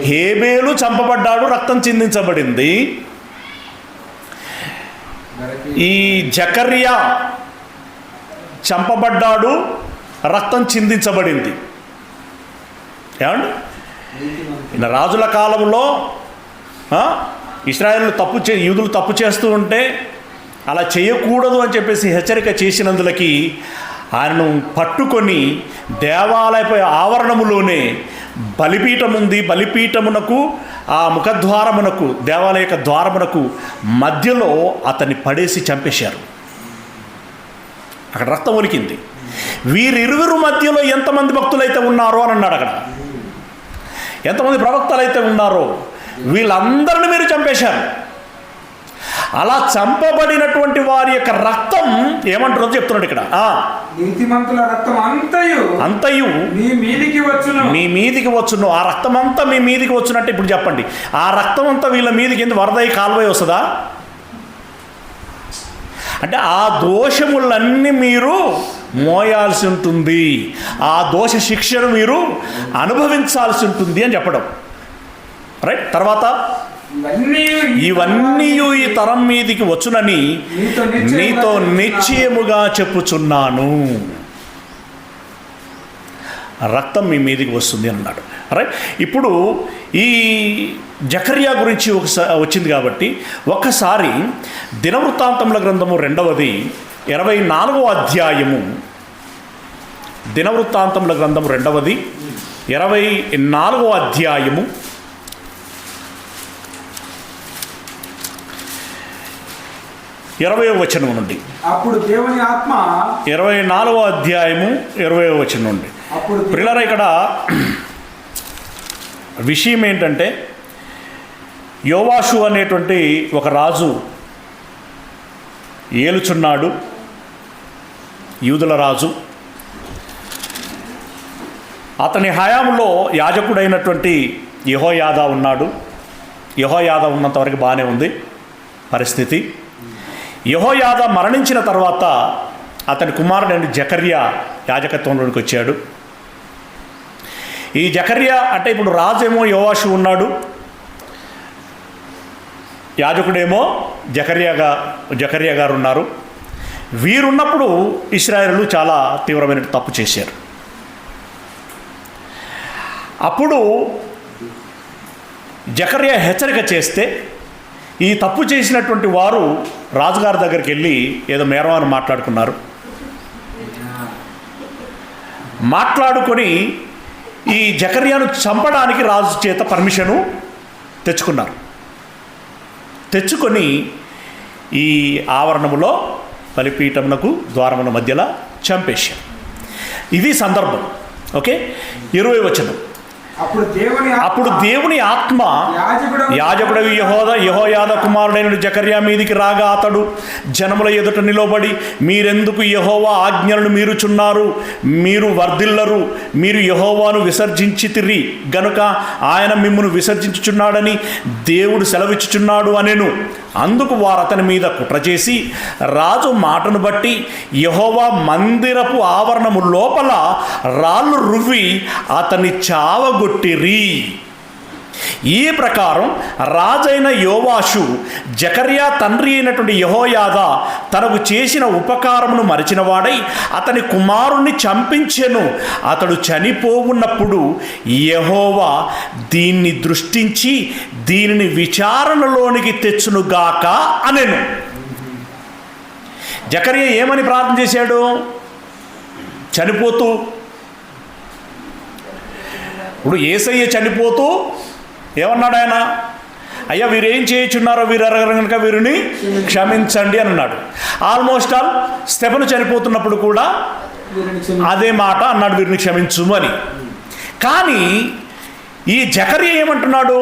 [SPEAKER 3] హేబేలు చంపబడ్డాడు, రక్తం చిందించబడింది. ఈ జకర్యా చంపబడ్డాడు, రక్తం చిందించబడింది. ఏమండి? రాజుల కాలంలో ఇశ్రాయేలు యూదులు తప్పు చేస్తూ ఉంటే అలా చేయకూడదు అని చెప్పేసి హెచ్చరిక చేసినందులకి ఆయనను పట్టుకొని దేవాలయపై ఆవరణములోనే బలిపీఠం ఉంది, బలిపీఠమునకు ఆ ముఖద్వారమునకు, దేవాలయ యొక్క ద్వారమునకు మధ్యలో అతన్ని పడేసి చంపేశారు. అక్కడ రక్తం ఒలికింది. వీరిరువురు మధ్యలో ఎంతమంది భక్తులైతే ఉన్నారో అని అన్నాడు. అక్కడ ఎంతమంది ప్రవక్తలైతే ఉన్నారో వీళ్ళందరిని మీరు చంపేశారు. అలా చంపబడినటువంటి వారి యొక్క రక్తం ఏమంటారో చెప్తున్నాడు ఇక్కడ.
[SPEAKER 2] నీతిమంతుల రక్తం
[SPEAKER 3] అంతయు మీ మీదికి వచ్చును. ఆ రక్తం అంతా మీ మీదికి వచ్చునంటే ఇప్పుడు చెప్పండి, ఆ రక్తం అంతా వీళ్ళ మీదికి ఎందుకు వరదై కాలువై వస్తుందా? అంటే ఆ దోషములన్నీ మీరు మోయాల్సి ఉంటుంది, ఆ దోష శిక్షను మీరు అనుభవించాల్సి ఉంటుంది అని చెప్పడం. రైట్. తర్వాత ఇవన్నీ ఈ తరం మీదికి వచ్చునని నీతో నిశ్చయముగా చెప్పుచున్నాను. రక్తం మీ మీదికి వస్తుంది అన్నాడు. రైట్. ఇప్పుడు ఈ జకర్యా గురించి వచ్చింది కాబట్టి ఒక్కసారి దినవృత్తాంతముల గ్రంథము 2వ 24వ అధ్యాయము, దినవృత్తాంతముల గ్రంథము 2వ 24వ అధ్యాయము 20వ వచనం నుండి.
[SPEAKER 2] అప్పుడు దేవుని ఆత్మ
[SPEAKER 3] 24వ అధ్యాయము 20వ వచనం నుండి. ప్రియులారా, ఇక్కడ విషయం ఏంటంటే యోవాషు అనేటువంటి ఒక రాజు ఏలుచున్నాడు, యూదుల రాజు.
[SPEAKER 2] అతని హయాంలో యాజకుడైనటువంటి యెహోయాదా ఉన్నాడు. యెహోయాదా ఉన్నంతవరకు బాగానే ఉంది పరిస్థితి. యెహోయాదా మరణించిన తర్వాత అతని కుమారుడైన జకర్యా యాజకత్వంలోనికి వచ్చాడు. ఈ జకర్యా అంటే ఇప్పుడు రాజేమో యోవాషు ఉన్నాడు, యాజకుడేమో జకర్యా గారు ఉన్నారు. వీరున్నప్పుడు ఇశ్రాయేలు చాలా తీవ్రమైన తప్పు చేశారు. అప్పుడు జకర్యా హెచ్చరిక చేస్తే ఈ తప్పు చేసినటువంటి వారు రాజుగారి దగ్గరికి వెళ్ళి ఏదో మేరవాన్ని మాట్లాడుకొని ఈ జకర్యాను చంపడానికి రాజు చేత పర్మిషను తెచ్చుకొని ఈ ఆవరణములో బలిపీఠమునకు ద్వారముల మధ్యలో చంపేశారు. ఇది సందర్భం. ఓకే, 20వ వచనం. అప్పుడు దేవుని ఆత్మ యాజకుడు యెహోయాదా కుమారుడైన జకర్యా మీదికి రాగా అతడు జనముల ఎదుట నిలబడి, మీరెందుకు యెహోవా ఆజ్ఞలను మీరుచున్నారు? మీరు వర్ధిల్లరు. మీరు యెహోవాను విసర్జించితిరి గనుక ఆయన మిమ్మును విసర్జించుచున్నాడని దేవుడు సెలవిచ్చుచున్నాడు అనెను. అందుకు వారు అతని మీద కుట్ర చేసి రాజు మాటను బట్టి యెహోవా మందిరపు ఆవరణము లోపల రాళ్ళు రువ్వి అతన్ని చావగొట్టిరి. ఈ ప్రకారం రాజైన యోవాషు జకర్యా తండ్రి అయినటువంటి యెహోయాదా తనకు చేసిన ఉపకారమును మరిచినవాడై అతని కుమారుణ్ణి చంపించెను. అతడు చనిపోవున్నప్పుడు యెహోవా దీన్ని దృష్టించి దీనిని విచారణలోనికి తెచ్చునుగాక అనెను. జకర్యా ఏమని ప్రార్థన చేశాడు? చనిపోతూ, ఇప్పుడు యేసయ్య చనిపోతూ ఏమన్నాడు ఆయన? అయ్యా వీరేం చేయుచున్నారో వీరు ఎరగరు కనుక వీరిని క్షమించండి అని అన్నాడు. ఆల్మోస్ట్ ఆల్ స్టెఫెను చనిపోతున్నప్పుడు కూడా అదే మాట అన్నాడు, వీరిని క్షమించుము అని. కానీ ఈ జకర్యా ఏమంటున్నాడు?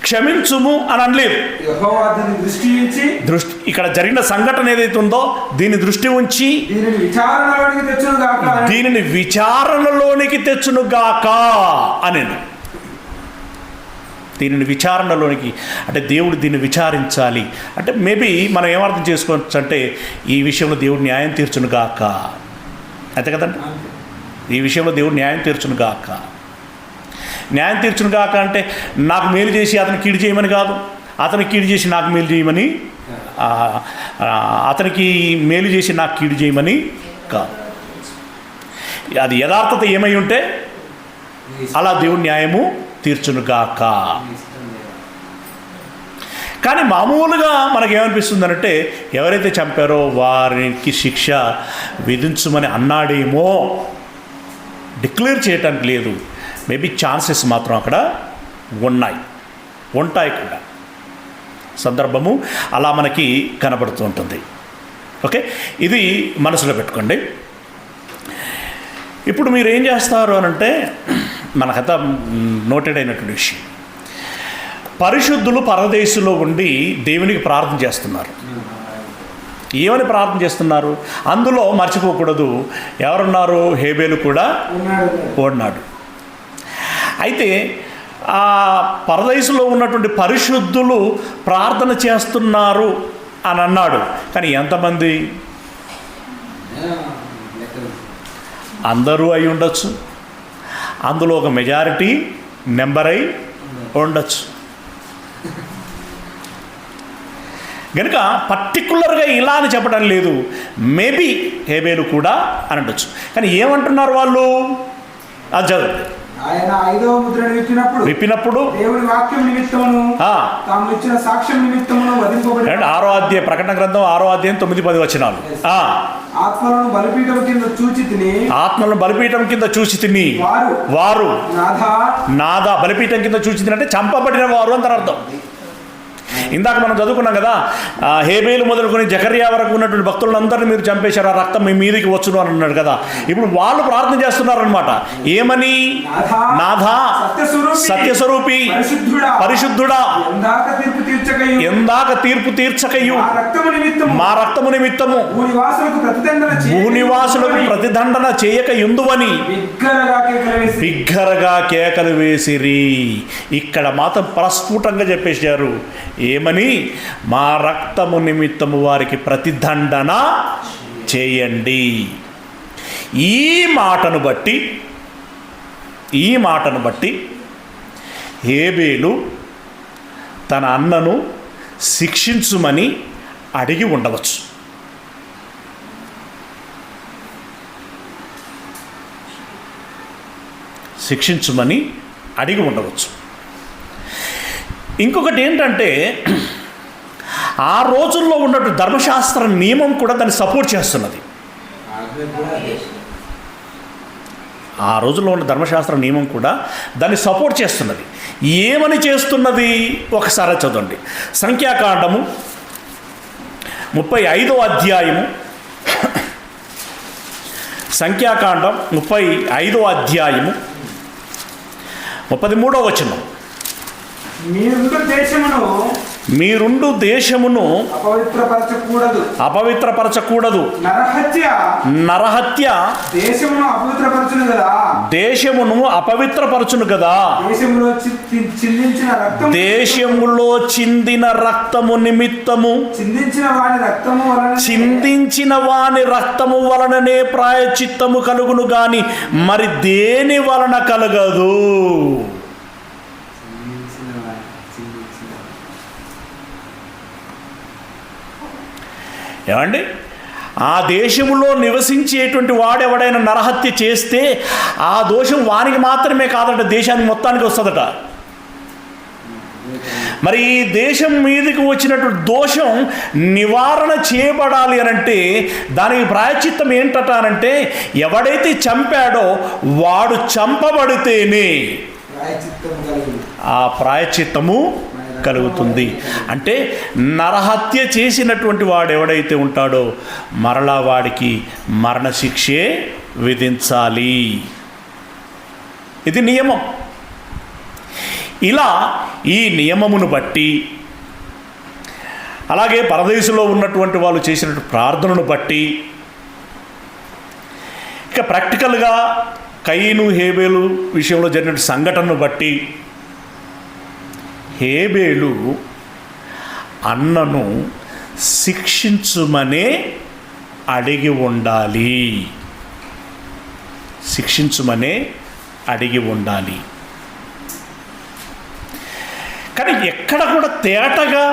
[SPEAKER 2] క్షమించుము అని అనలేదు. దృష్టి ఇక్కడ జరిగిన సంఘటన ఏదైతే ఉందో దీన్ని దృష్టి ఉంచి దీనిని విచారణలోనికి తెచ్చునుగాక అని. దీనిని విచారణలోనికి అంటే దేవుడు దీన్ని విచారించాలి అంటే మేబీ మనం ఏమర్థం చేసుకోవచ్చు అంటే ఈ విషయంలో దేవుడు న్యాయం తీర్చునుగాక, అంతే కదండి. ఈ విషయంలో దేవుడు న్యాయం తీర్చునుగాక. న్యాయం తీర్చునుగాక అంటే నాకు మేలు చేసి అతను కీడు చేయమని కాదు, అతనికి కీడు చేసి నాకు మేలు చేయమని, అతనికి మేలు చేసి నాకు కీడు చేయమని కాదు. అది యథార్థత ఏమై ఉంటే అలా దేవుడు న్యాయము తీర్చునుగాక. కానీ మామూలుగా మనకేమనిపిస్తుందంటే ఎవరైతే చంపారో వారికి శిక్ష విధించమని అన్నాడేమో, డిక్లేర్ చేయటానికి లేదు. మేబీ ఛాన్సెస్ మాత్రం అక్కడ ఉంటాయి కూడా. సందర్భము అలా మనకి కనబడుతూ ఉంటుంది. ఓకే, ఇది మనసులో పెట్టుకోండి. ఇప్పుడు మీరు ఏం చేస్తారు అనంటే మనకంతా నోటెడ్ అయినటువంటి విషయం, పరిశుద్ధులు పరదేశంలో ఉండి దేవునికి ప్రార్థన చేస్తున్నారు. ఏమని ప్రార్థన చేస్తున్నారు? అందులో మర్చిపోకూడదు ఎవరున్నారు? హేబేలు కూడా ఉన్నాడు. అయితే ఆ పరదేశంలో ఉన్నటువంటి పరిశుద్ధులు ప్రార్థన చేస్తున్నారు అని అన్నాడు. కానీ ఎంతమంది? అందరూ అయి ఉండొచ్చు, అందులో ఒక మెజారిటీ నెంబర్ అయి ఉండొచ్చు. కనుక పర్టికులర్గా ఇలా అని చెప్పడం లేదు, మేబీ హేబేలు కూడా అని ఉండొచ్చు. కానీ ఏమంటున్నారు వాళ్ళు? అది చదువు.
[SPEAKER 4] ఆయన 5వ ముద్రను విప్పినప్పుడు దేవుని వాక్యం నిమిత్తమును తాము ఇచ్చిన సాక్ష్యం నిమిత్తమును వధింపబడి.
[SPEAKER 2] ఆరో అధ్యాయం, ప్రకటన గ్రంథం 6వ అధ్యాయం 9-10 వచనాలు.
[SPEAKER 4] ఆత్మలను బలిపీఠం కింద చూచి తిని వారు నాదా బలిపీఠం కింద చూచి తిని అంటే చంపబడిన వారు అని అర్థం. ఇందాక మనం చదువుకున్నాం కదా, హేబేలు మొదలుకొని జకర్యా వరకు ఉన్నటువంటి భక్తులందరినీ మీరు చంపేశారు, ఆ రక్తం మీ మీదకి వచ్చును అని అన్నాడు కదా. ఇప్పుడు వాళ్ళు ప్రార్థన చేస్తున్నారనమాట. ఏమని? నాథా
[SPEAKER 2] సత్యస్వరూపి పరిశుద్ధుడా ఎందాక తీర్పు తీర్చకయు మా రక్తము నిమిత్తము భూనివాసులకు ప్రతిదండన చేయక యుందువని బిగ్గరగా కేకలు వేసిరి. ఇక్కడ మాత్రం ప్రస్ఫుటంగా చెప్పేశారు ఏమని? మా రక్తము నిమిత్తము వారికి ప్రతిదండన చేయండి. ఈ మాటను బట్టి హేబేలు తన అన్నను శిక్షించుమని అడిగి ఉండవచ్చు. శిక్షించుమని అడిగి ఉండవచ్చు. ఇంకొకటి ఏంటంటే, ఆ రోజుల్లో ఉన్నట్టు ధర్మశాస్త్ర నియమం కూడా దాన్ని సపోర్ట్ చేస్తున్నది. ఆ రోజుల్లో ఉన్న ధర్మశాస్త్ర నియమం కూడా దాన్ని సపోర్ట్ చేస్తున్నది. ఏమని చేస్తున్నది ఒకసారి చదవండి. సంఖ్యాకాండము 35వ అధ్యాయము, సంఖ్యాకాండం 35వ అధ్యాయము 33వ వచనం. మీరుండు దేశమును అపవిత్రపరచకూడదు. నరహత్య దేశమును అపవిత్రపరచును కదా. దేశములో చిందిన రక్తము నిమిత్తము చిందించిన వాని రక్తము వలననే ప్రాయశ్చిత్తము కలుగును గాని మరి దేని వలన కలగదు. ఏమండి? ఆ దేశములో నివసించేటువంటి వాడెవడైనా నరహత్య చేస్తే ఆ దోషం వానికి మాత్రమే కాదట, దేశానికి మొత్తానికి వస్తుందట. మరి ఈ దేశం మీదకి వచ్చినటువంటి దోషం నివారణ చేయబడాలి అనంటే దానికి ప్రాయశ్చిత్తం ఏంటట అనంటే, ఎవడైతే చంపాడో వాడు చంపబడితేనే ఆ ప్రాయశ్చిత్తము కలుగుతుంది. అంటే నరహత్య చేసినటువంటి వాడు ఎవడైతే ఉంటాడో మరలా వాడికి మరణశిక్షే విధించాలి. ఇది నియమం. ఇలా ఈ నియమమును బట్టి, అలాగే పరదేశంలో ఉన్నటువంటి వాళ్ళు చేసినటువంటి ప్రార్థనను బట్టి, ఇక ప్రాక్టికల్గా కయీను హేబేలు విషయంలో జరిగిన సంఘటనను బట్టి హేబేలు అన్నను శిక్షించుమనే అడిగి ఉండాలి. శిక్షించుమనే అడిగి ఉండాలి. కానీ ఎక్కడ కూడా తేటగా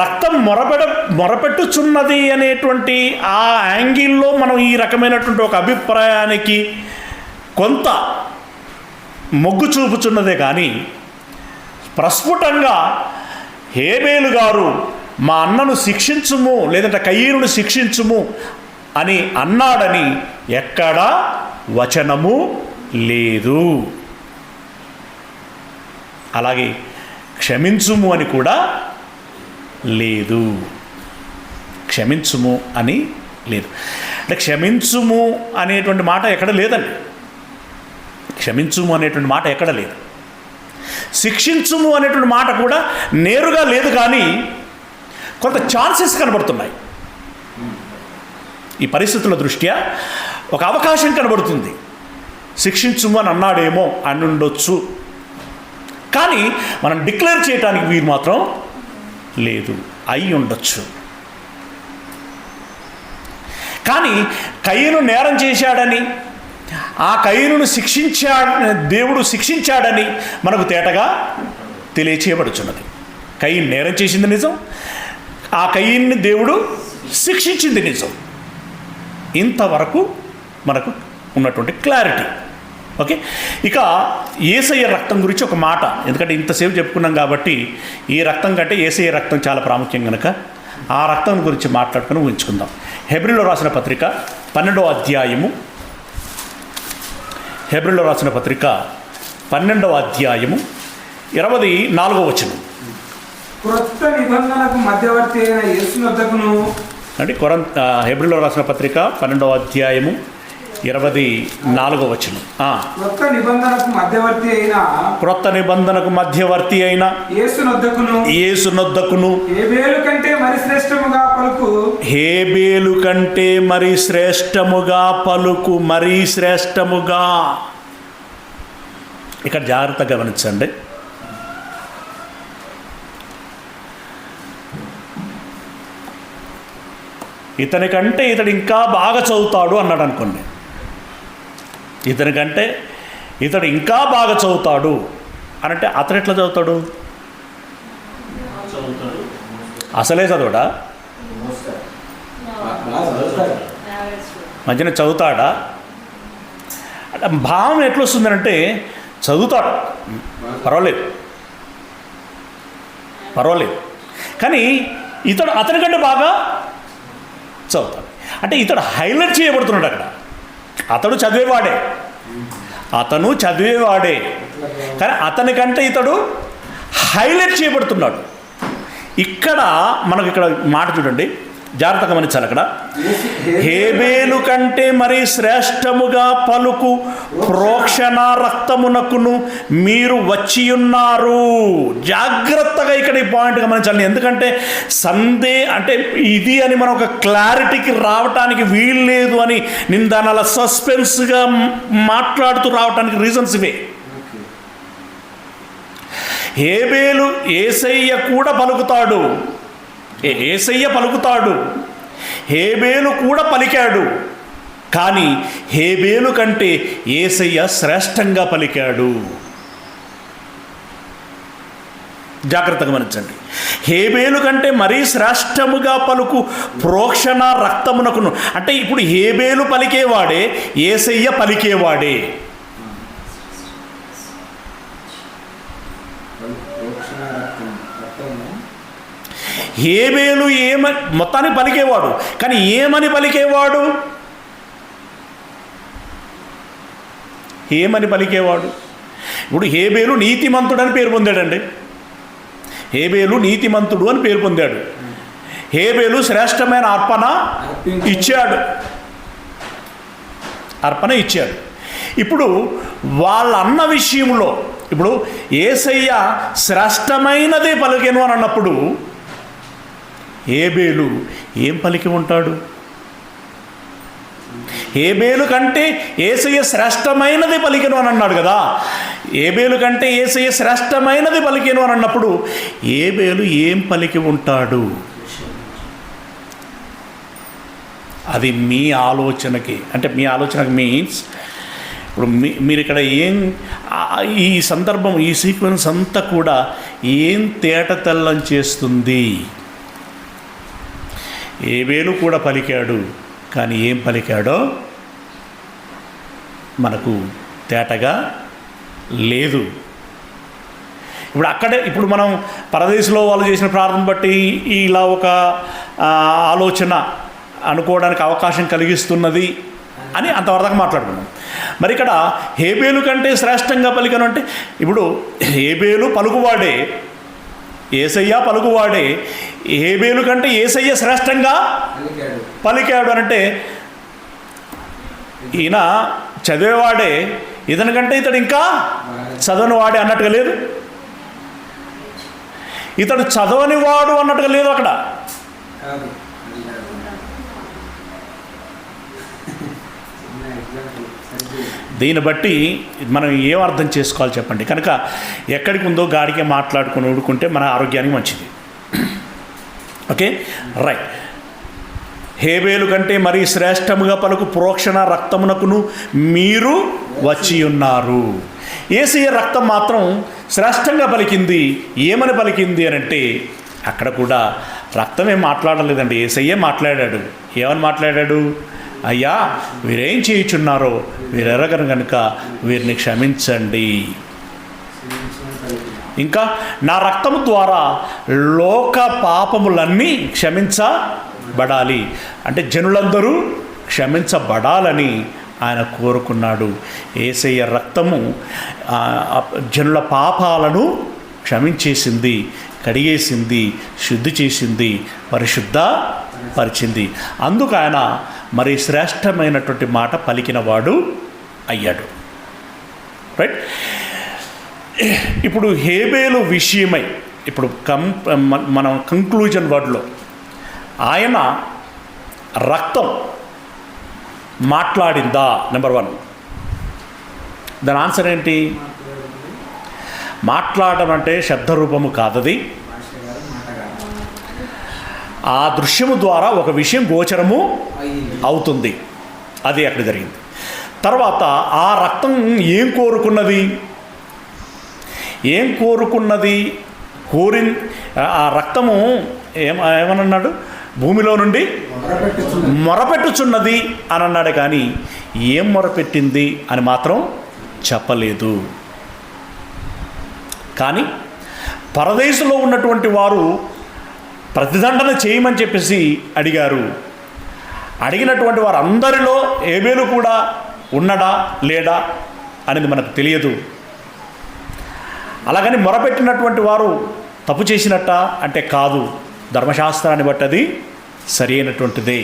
[SPEAKER 2] రక్తం మొరపెట్టుచున్నది అనేటువంటి ఆ యాంగిల్లో మనం ఈ రకమైనటువంటి ఒక అభిప్రాయానికి కొంత మొగ్గు చూపుచున్నదే కానీ ప్రస్ఫుటంగా హేబేలు గారు మా అన్నను శిక్షించుము లేదంటే కయీనును శిక్షించుము అని అన్నాడని ఎక్కడా వచనము లేదు. అలాగే క్షమించుము అని కూడా లేదు. క్షమించుము అని లేదు. అంటే క్షమించుము అనేటువంటి మాట ఎక్కడ లేదండి. క్షమించుము అనేటువంటి మాట ఎక్కడ లేదు. శిక్షించుము అనేటువంటి మాట కూడా నేరుగా లేదు, కానీ కొంత ఛాన్సెస్ కనబడుతున్నాయి. ఈ పరిస్థితుల దృష్ట్యా ఒక అవకాశం కనబడుతుంది. శిక్షించుము అని అన్నాడేమో అని ఉండొచ్చు, కానీ మనం డిక్లేర్ చేయడానికి వీరు మాత్రం లేదు. అయి ఉండొచ్చు. కానీ కయీను నేరం చేశాడని, ఆ కయీనును దేవుడు శిక్షించాడని మనకు తేటగా తెలియచేయబడుచున్నది. కయీను నేరం చేసింది నిజం, ఆ కయీన్ని దేవుడు శిక్షించింది నిజం. ఇంతవరకు మనకు ఉన్నటువంటి క్లారిటీ. ఓకే, ఇక యేసయ్య రక్తం గురించి ఒక మాట, ఎందుకంటే ఇంతసేపు చెప్పుకున్నాం కాబట్టి ఈ రక్తం కంటే యేసయ్య రక్తం చాలా ప్రాముఖ్యం కనుక ఆ రక్తం గురించి మాట్లాడుకుని ఊహించుకుందాం. హెబ్రీలో రాసిన పత్రిక 12వ అధ్యాయము, హెబ్రీలో రాసిన పత్రిక 12వ అధ్యాయము 24వ వచనం.
[SPEAKER 5] క్రొత్త నిబంధనకు మధ్యవర్తి అయిన యేసు వద్దకును,
[SPEAKER 2] అంటే హెబ్రీలో రాసిన పత్రిక 12వ అధ్యాయము 24వ వచనం.
[SPEAKER 5] క్రొత్త నిబంధనకు మధ్యవర్తి అయిన
[SPEAKER 2] క్రొత్త నిబంధనకు మధ్యవర్తి అయిన యేసునొద్దకును
[SPEAKER 5] హేబేలు కంటే మరి శ్రేష్టముగా పలుకు
[SPEAKER 2] హేబేలు కంటే మరి శ్రేష్టముగా పలుకు. మరీ శ్రేష్టముగా. ఇక్కడ జాగ్రత్తగా గమనించండి. ఇతనికంటే ఇతడు ఇంకా బాగా చదువుతాడు అన్నాడు అనుకోండి. ఇతనికంటే ఇతడు ఇంకా బాగా చదువుతాడు అనంటే అతడు ఎట్లా చదువుతాడు? అసలే చదవడా? మధ్యన చదువుతాడా? అంటే భావం ఎట్లా వస్తుందంటే చదువుతాడు, పర్వాలేదు, కానీ ఇతడు అతనికంటే బాగా చదువుతాడు. అంటే ఇతడు హైలైట్ చేయబడుతున్నాడు అక్కడ. అతను చదివేవాడే కానీ అతనికంటే ఇతడు హైలైట్ చేయబడుతున్నాడు. ఇక్కడ మనకు ఇక్కడ మాట చూడండి, జాగ్రత్తగా గమనించాలి. అక్కడ హేబేలు కంటే మరి శ్రేష్టముగా పలుకు ప్రోక్షణ రక్తమునకును మీరు వచ్చియున్నారు. జాగ్రత్తగా ఇక్కడ ఈ పాయింట్ గమనించాలి. ఎందుకంటే అంటే ఇది అని మనం ఒక క్లారిటీకి రావటానికి వీలు లేదు అని నేను దాని అలా సస్పెన్స్గా మాట్లాడుతూ రావటానికి రీజన్స్ ఇవే. హేబేలు యేసయ్య కూడా పలుకుతాడు, హేబేలు కూడా పలికాడు, కానీ హేబేలు కంటే యేసయ్య శ్రేష్టంగా పలికాడు. జాగ్రత్తగా గమనించండి. హేబేలు కంటే మరీ శ్రేష్టముగా పలుకు ప్రోక్షణ రక్తమునకును. అంటే ఇప్పుడు హేబేలు పలికేవాడే, యేసయ్య పలికేవాడే. హేబేలు మొత్తానికి పలికేవాడు, కానీ ఏమని పలికేవాడు? ఇప్పుడు హేబేలు నీతిమంతుడు అని పేరు పొందాడండి. హేబేలు నీతిమంతుడు అని పేరు పొందాడు. హేబేలు శ్రేష్టమైన అర్పణ ఇచ్చాడు. ఇప్పుడు వాళ్ళన్న విషయంలో ఇప్పుడు యేసయ్య శ్రేష్టమైనదే పలికెను అని అన్నప్పుడు హేబేలు ఏం పలికి ఉంటాడు? హేబేలు కంటే యేసయ్య శ్రేష్టమైనది పలికెను అని అన్నాడు కదా. హేబేలు కంటే యేసయ్య శ్రేష్టమైనది పలికెను అని అన్నప్పుడు హేబేలు ఏం పలికి ఉంటాడు? అది మీ ఆలోచనకి, అంటే మీ ఆలోచనకి మీన్స్ ఇప్పుడు మీరు ఇక్కడ ఈ సందర్భం, ఈ సీక్వెన్స్ అంతా కూడా ఏం తేటతెల్లం చేస్తుంది? హేబేలు కూడా పలికాడు, కానీ ఏం పలికాడో మనకు తేటగా లేదు. ఇప్పుడు మనం పరదేశంలో వాళ్ళు చేసిన ప్రార్థన బట్టి ఇలా ఒక ఆలోచన అనుకోవడానికి అవకాశం కలిగిస్తున్నది అని అంతవరకు మాట్లాడుకున్నాం. మరి ఇక్కడ హేబేలు కంటే శ్రేష్టంగా పలికను అంటే ఇప్పుడు హేబేలు పలుకువాడే, యేసయ్య పలుకువాడే. హేబేలు కంటే యేసయ్య శ్రేష్టంగా పలికాడు అంటే ఈయన చదివేవాడే, ఇతనికంటే ఇతడు ఇంకా చదవని వాడే అన్నట్టుగా లేదు. ఇతడు చదవని వాడు అన్నట్టుగా లేదు అక్కడ. దీన్ని బట్టి మనం ఏం అర్థం చేసుకోవాలి చెప్పండి. కనుక ఎక్కడికి ఉందో గాడికే మాట్లాడుకుని ఊడుకుంటే మన ఆరోగ్యానికి మంచిది. Okay, right. హేబేలు కంటే మరీ శ్రేష్టముగా పలుకు ప్రోక్షణ రక్తమునకును మీరు వచ్చి ఉన్నారు. యేసయ్య రక్తం మాత్రం శ్రేష్టంగా పలికింది. ఏమని పలికింది అని అంటే అక్కడ కూడా రక్తం ఏం మాట్లాడలేదండి, యేసయ్యే మాట్లాడాడు. ఏమని మాట్లాడాడు? అయ్యా, వీరేం చేయుచున్నారో వీరెరగరు కనుక వీరిని క్షమించండి. ఇంకా నా రక్తము ద్వారా లోక పాపములన్నీ క్షమించబడాలి అంటే జనులందరూ క్షమించబడాలని ఆయన కోరుకున్నాడు. యేసయ్య రక్తము జనుల పాపాలను క్షమించేసింది, కడిగేసింది, శుద్ధి చేసింది, పరిశుద్ధపరిచింది. అందుకు ఆయన
[SPEAKER 3] మరి శ్రేష్టమైనటువంటి మాట పలికినవాడు అయ్యాడు. రైట్. ఇప్పుడు హేబేలు విషయమై ఇప్పుడు మనం కంక్లూజన్ వర్డ్లో ఆయన రక్తం మాట్లాడిందా? నెంబర్ 1. దాని ఆన్సర్ ఏంటి? మాట్లాడడం అంటే శబ్దరూపము కాదది. ఆ దృశ్యము ద్వారా ఒక విషయం గోచరము అవుతుంది. అది అక్కడ జరిగింది. తర్వాత ఆ రక్తం ఏం కోరుకున్నది? ఆ రక్తము ఏమన్నాడు? భూమిలో నుండి మొరపెట్టుచున్నది అని అన్నాడు, కానీ ఏం మొరపెట్టింది అని మాత్రం చెప్పలేదు. కానీ పరదేశంలో ఉన్నటువంటి వారు ప్రతిదండన చేయమని చెప్పేసి అడిగారు. అడిగినటువంటి వారు అందరిలో హేబేలు కూడా ఉన్నాడా లేడా అనేది మనకు తెలియదు. అలాగని మొరపెట్టినటువంటి వారు తప్పు చేసినట్ట అంటే కాదు. ధర్మశాస్త్రాన్ని బట్టి అది సరి అయినటువంటిదే.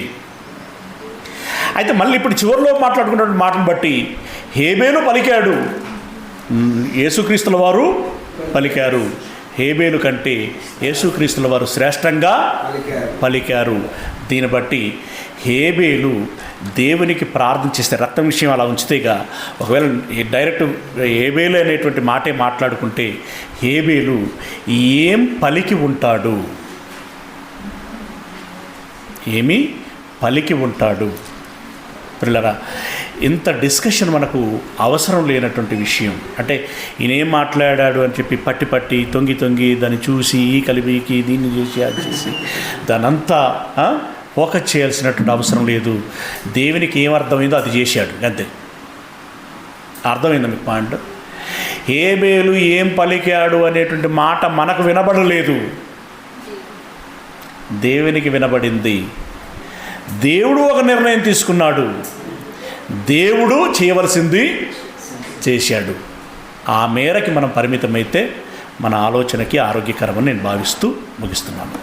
[SPEAKER 3] అయితే మళ్ళీ ఇప్పుడు చివరిలో మాట్లాడుకున్నటువంటి మాటను బట్టి హేబేలు పలికాడు, యేసుక్రీస్తుల వారు పలికారు. హేబేలు కంటే యేసుక్రీస్తుల వారు శ్రేష్టంగా పలికారు. దీన్ని బట్టి హేబేలు దేవునికి ప్రార్థించేస్తే, రక్తం విషయం అలా ఉంచితేగా, ఒకవేళ డైరెక్ట్ హేబేలు అనేటువంటి మాటే మాట్లాడుకుంటే హేబేలు ఏం పలికి ఉంటాడు? ఏమి పలికి ఉంటాడు? పిల్లరా, ఇంత డిస్కషన్ మనకు అవసరం లేనటువంటి విషయం. అంటే ఈయనేం మాట్లాడాడు అని చెప్పి పట్టి తొంగి దాన్ని చూసి ఈ కలిపికి దీన్ని చేసి అది చేసి దానంతా ఫోకస్ చేయాల్సినటువంటి అవసరం లేదు. దేవునికి ఏం అర్థమైందో అది చేశాడు, అంతే. అర్థమైందా మీకు పాయింట్? హేబేలు ఏం పలికాడు అనేటువంటి మాట మనకు వినబడలేదు, దేవునికి వినబడింది. దేవుడు ఒక నిర్ణయం తీసుకున్నాడు, దేవుడు చేయవలసింది చేశాడు. ఆ మేరకి మనం పరిమితమైతే మన ఆలోచనకి ఆరోగ్యకరమని నేను భావిస్తూ ముగిస్తున్నాను.